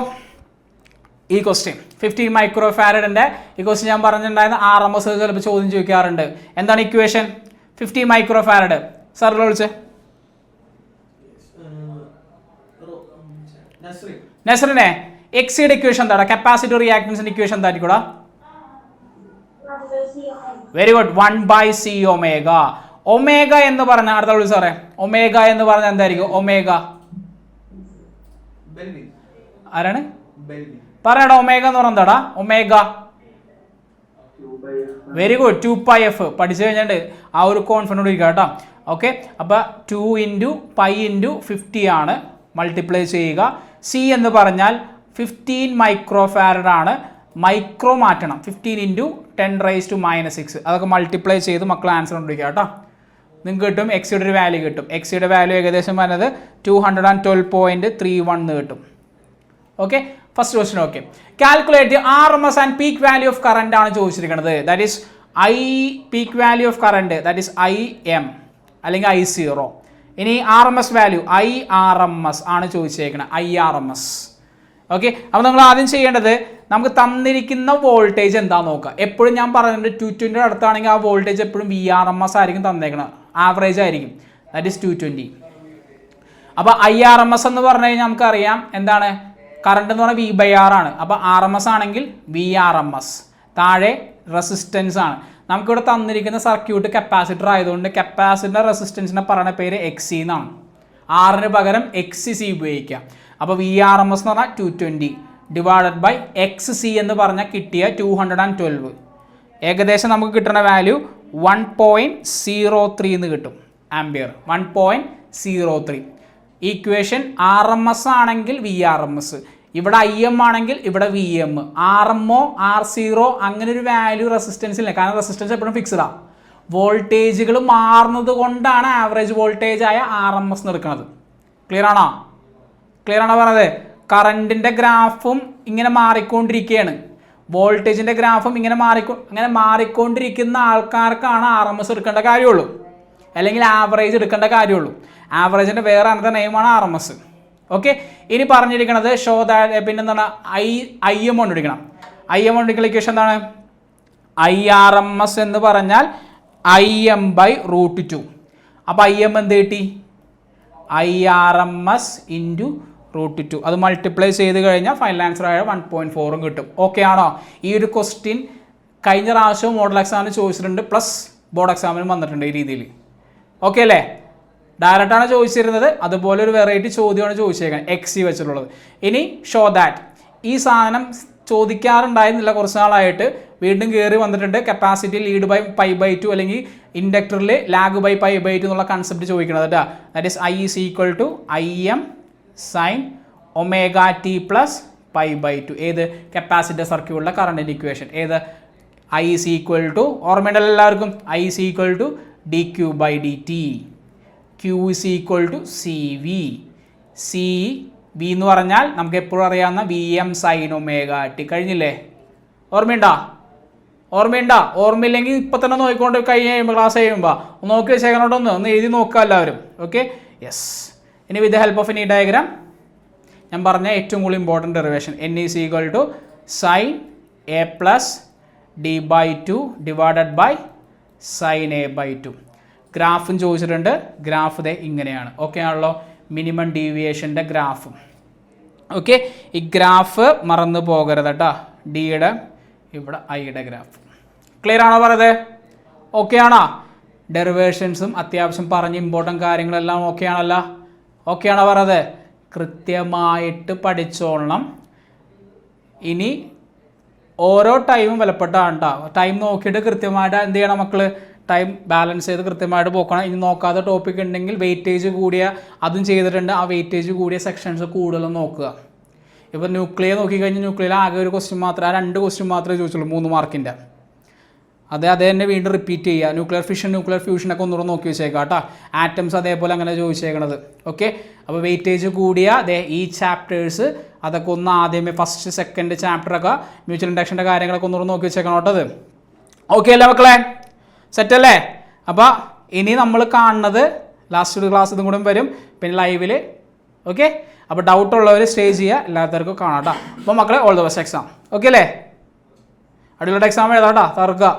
ഈ ക്വസ്റ്റ്യൻ 15 മൈക്രോ ഫാരഡിൻ്റെ ഈ ക്വസ്റ്റ്യൻ ഞാൻ പറഞ്ഞിട്ടുണ്ടായിരുന്ന RMS ചിലപ്പോൾ ചോദ്യം ചോദിക്കാറുണ്ട്. എന്താണ് ഇക്വേഷൻ? 50 micro farad. സാറിൽ വിളിച്ചേ നസ്രിനെ. എക്സിയുടെ ഇക്വേഷൻ എന്താ? കപ്പാസിറ്റർ റിയാക്ടൻസിന്റെ ഇക്വേഷൻ എന്തായിരിക്കും? Very good. 1/c omega. Omega എന്ന് പറഞ്ഞ അടുത്ത വിളി സാറേ, ഒമേഗ എന്ന് പറഞ്ഞാൽ എന്തായിരിക്കും? ഒമേഗ ആരാണ് പറയടാ? ഒമേഗ എന്ന് പറഞ്ഞ എന്താടാ? Omega very good. 2πf പഠിച്ചു കഴിഞ്ഞിട്ട് ആ ഒരു കോൺഫിഡൻറ്റ് ഇരിക്കുക കേട്ടോ. ഓക്കെ, അപ്പോൾ 2 × π × 50 ആണ് മൾട്ടിപ്ലൈ ചെയ്യുക. സി എന്ന് പറഞ്ഞാൽ 15 മൈക്രോ ഫാരഡ് ആണ്. മൈക്രോ മാറ്റണം. 15 × 10⁻⁻⁶. അതൊക്കെ മൾട്ടിപ്ലൈ ചെയ്ത് മക്കൾ ആൻസർ കൊണ്ടിരിക്കുക കേട്ടോ. നിങ്ങൾക്ക് കിട്ടും എക്സിയുടെ ഒരു വാല്യൂ കിട്ടും. എക്സിയുടെ വാല്യൂ ഏകദേശം പറഞ്ഞത് 212.31 കിട്ടും. Okay, first question. Okay, calculate RMS and peak value of current ആണ് ചോദിച്ചിരിക്കുന്നത്. That is I peak value of current, that is IM അല്ലെങ്കിൽ I0. ഇനി RMS വാല്യൂ IRMS ആണ് ചോദിച്ചേക്കുന്നത്, IRMS. ഓക്കെ, അപ്പോൾ നമ്മൾ ആദ്യം ചെയ്യേണ്ടത് നമുക്ക് തന്നിരിക്കുന്ന വോൾട്ടേജ് എന്താണെന്ന് നോക്കുക. എപ്പോഴും ഞാൻ പറയുന്നുണ്ട് 220 അടുത്താണെങ്കിൽ ആ വോൾട്ടേജ് എപ്പോഴും VRMS ആയിരിക്കും തന്നേക്കണം, ആവറേജ് ആയിരിക്കും, ദാറ്റ് ഈസ് 220. അപ്പോൾ IRMS എന്ന് പറഞ്ഞു കഴിഞ്ഞാൽ നമുക്കറിയാം എന്താണ്? കറണ്ട് എന്ന് പറഞ്ഞാൽ V/R ആണ്. അപ്പോൾ RMS ആണെങ്കിൽ VRMS, താഴെ റെസിസ്റ്റൻസ് ആണ്. നമുക്കിവിടെ തന്നിരിക്കുന്ന സർക്യൂട്ട് കപ്പാസിറ്റർ ആയതുകൊണ്ട് കപ്പാസിറ്റർ റെസിസ്റ്റൻസിനെ പറയുന്ന പേര് XC എന്നാണ്. ആറിന് പകരം XC ഉപയോഗിക്കാം. അപ്പോൾ VRMS എന്ന് പറഞ്ഞാൽ 220 ഡിവൈഡഡ് ബൈ XC എന്ന് പറഞ്ഞാൽ കിട്ടിയ 212. ഏകദേശം നമുക്ക് കിട്ടുന്ന വാല്യൂ 1.03 എന്ന് കിട്ടും, ആംബിയർ. 1.03. ഈക്വേഷൻ RMS ആണെങ്കിൽ VRMS, ഇവിടെ IM ആണെങ്കിൽ ഇവിടെ VM. RMO R0 അങ്ങനെ ഒരു വാല്യൂ റെസിസ്റ്റൻസ് ഇല്ല, കാരണം റെസിസ്റ്റൻസ് എപ്പോഴും ഫിക്സ്ഡാണ്. വോൾട്ടേജുകൾ മാറുന്നത് കൊണ്ടാണ് ആവറേജ് വോൾട്ടേജ് ആയ RMS എടുക്കുന്നത്. ക്ലിയർ ആണോ? ക്ലിയർ ആണോ പറഞ്ഞത്? കറണ്ടിൻ്റെ ഗ്രാഫും ഇങ്ങനെ മാറിക്കൊണ്ടിരിക്കുകയാണ്, വോൾട്ടേജിൻ്റെ ഗ്രാഫും ഇങ്ങനെ അങ്ങനെ മാറിക്കൊണ്ടിരിക്കുന്ന ആൾക്കാർക്കാണ് RMS എടുക്കേണ്ട കാര്യമുള്ളൂ, അല്ലെങ്കിൽ ആവറേജ് എടുക്കേണ്ട കാര്യമുള്ളൂ. ആവറേജിൻ്റെ വേറെ അനദർ നെയിമാണ് RMS. ഓക്കെ, ഇനി പറഞ്ഞിരിക്കുന്നത് ഷോ ദാറ്റ്, പിന്നെന്താണ്? IM കൊണ്ടിരിക്കണം. IM കൊണ്ടിരിക്കുന്ന ഇക്വേഷൻ എന്താണ്? IRMS എന്ന് പറഞ്ഞാൽ IM/√2. അപ്പോൾ IM എന്ത് കിട്ടി? IRMS × √2. അത് മൾട്ടിപ്ലൈ ചെയ്ത് കഴിഞ്ഞാൽ ഫൈനൽ ആൻസർ ആയ 1.4 കിട്ടും. ഓക്കെ ആണോ? ഈ ഒരു ക്വസ്റ്റ്യൻ കഴിഞ്ഞ പ്രാവശ്യവും മോഡൽ എക്സാമിന് ചോദിച്ചിട്ടുണ്ട്, പ്ലസ് ബോർഡ് എക്സാമിനും വന്നിട്ടുണ്ട് ഈ രീതിയിൽ. ഓക്കെ അല്ലേ? ഡയറക്റ്റാണ് ചോദിച്ചിരുന്നത്, അതുപോലെ ഒരു വെറൈറ്റി ചോദ്യമാണ് ചോദിച്ചേക്കുന്നത് XC വെച്ചിട്ടുള്ളത്. ഇനി ഷോ ദാറ്റ്, ഈ സാധനം ചോദിക്കാറുണ്ടായിരുന്നില്ല കുറച്ച് നാളായിട്ട്, വീണ്ടും കയറി വന്നിട്ടുണ്ട്. കപ്പാസിറ്റി ലീഡ് ബൈ π/2 അല്ലെങ്കിൽ ഇൻഡക്ടറിൽ ലാഗ് ബൈ π/2 എന്നുള്ള കൺസെപ്റ്റ് ചോദിക്കുന്നത് കേട്ടോ. That is I = IM sin ωt + π/2. ഏത്? കപ്പാസിറ്റർ സർക്യൂട്ടിലെ കറണ്ടിൻ്റെ ഇക്വേഷൻ. ഏത്? I = ഓർമ്മയുണ്ടല്ലോ എല്ലാവർക്കും, I = dq/dt, Q = CV. CV എന്ന് പറഞ്ഞാൽ നമുക്ക് എപ്പോഴും അറിയാവുന്ന VM sin ωt. കഴിഞ്ഞില്ലേ? ഓർമ്മയുണ്ടോ? ഓർമ്മയില്ലെങ്കിൽ ഇപ്പം തന്നെ നോക്കിക്കൊണ്ട് കഴിഞ്ഞ് കഴിയുമ്പോൾ ക്ലാസ് കഴിയുമ്പോൾ നോക്കി വെച്ചേക്കണോട്ടൊന്ന് എഴുതി നോക്കുക എല്ലാവരും. Okay, yes. ഇനി with the help of any diagram ഞാൻ പറഞ്ഞ ഏറ്റവും കൂടുതൽ important derivation n is equal to sine A plus D by two divided by sine A by two. ഗ്രാഫും ചോദിച്ചിട്ടുണ്ട്. ഗ്രാഫ് ദേ ഇങ്ങനെയാണ്. ഓക്കെ ആണല്ലോ, മിനിമം ഡീവിയേഷൻ്റെ ഗ്രാഫും. ഓക്കെ, ഈ ഗ്രാഫ് മറന്നു പോകരുത് കേട്ടോ. ഡിയുടെ ഇവിടെ ഐയുടെ ഗ്രാഫ്. ക്ലിയർ ആണോ പറയുന്നത്? ഓക്കെ ആണോ? ഡെറിവേഷൻസും അത്യാവശ്യം പറഞ്ഞ് ഇമ്പോർട്ടൻ്റ് കാര്യങ്ങളെല്ലാം ഓക്കെ ആണല്ലോ? ഓക്കെ ആണോ പറയുന്നത്? കൃത്യമായിട്ട് പഠിച്ചോളണം. ഇനി ഓരോ ടൈമും വിലപ്പെട്ടാണ് കേട്ടോ. ടൈം നോക്കിയിട്ട് കൃത്യമായിട്ട് എന്ത് ചെയ്യണം മക്കൾ? ടൈം ബാലൻസ് ചെയ്ത് കൃത്യമായിട്ട് പോക്കണം. ഇനി നോക്കാത്ത ടോപ്പിക് ഉണ്ടെങ്കിൽ വെയിറ്റേജ് കൂടിയ അതും ചെയ്തിട്ടുണ്ട്. ആ വെയിറ്റേജ് കൂടിയ സെക്ഷൻസ് കൂടുതലും നോക്കുക. ഇപ്പോൾ ന്യൂക്ലിയർ നോക്കിക്കഴിഞ്ഞാൽ ന്യൂക്ലിയർ ആകെ ഒരു ക്വസ്റ്റ്യൻ മാത്രമേ, 2 ക്വസ്റ്റ്യൻ മാത്രമേ ചോദിച്ചുള്ളൂ 3 മാർക്കിൻ്റെ. അത് തന്നെ വീണ്ടും റിപ്പീറ്റ് ചെയ്യുക. ന്യൂക്ലിയർ ഫിഷൻ, ന്യൂക്ലിയർ ഫ്യൂഷനൊക്കെ ഒന്നുകൂടെ നോക്കി വെച്ചേക്കാം കേട്ടോ. ആറ്റംസ് അതേപോലെ അങ്ങനെ ചോദിച്ചേക്കണത്. ഓക്കെ, അപ്പോൾ വെയിറ്റേജ് കൂടിയ ഈ ചാപ്റ്റേഴ്സ് അതൊക്കെ ഒന്ന് ആദ്യമേ ഫസ്റ്റ് സെക്കൻഡ് ചാപ്റ്ററൊക്കെ മ്യൂച്വൽ ഇൻഡക്ഷൻ്റെ കാര്യങ്ങളൊക്കെ ഒന്നുകൂടെ നോക്കി വെച്ചേക്കണം കേട്ടോ. അത് ഓക്കെ അല്ലേ മക്കളെ? സെറ്റ് അല്ലേ? അപ്പോൾ ഇനി നമ്മൾ കാണുന്നത് ലാസ്റ്റ് ഒരു ക്ലാസ് ഇതും കൂടെ വരും, പിന്നെ ലൈവിൽ. ഓക്കെ, അപ്പോൾ ഡൗട്ട് ഉള്ളവർ സ്റ്റേ ചെയ്യുക, എല്ലാത്തവർക്കും കാണാം കേട്ടോ. അപ്പോൾ മക്കളെ all the best exam. Okay അല്ലേ? അടിപൊളിയായിട്ട് എക്സാം എഴുതാം കേട്ടോ, തകർക്കുക.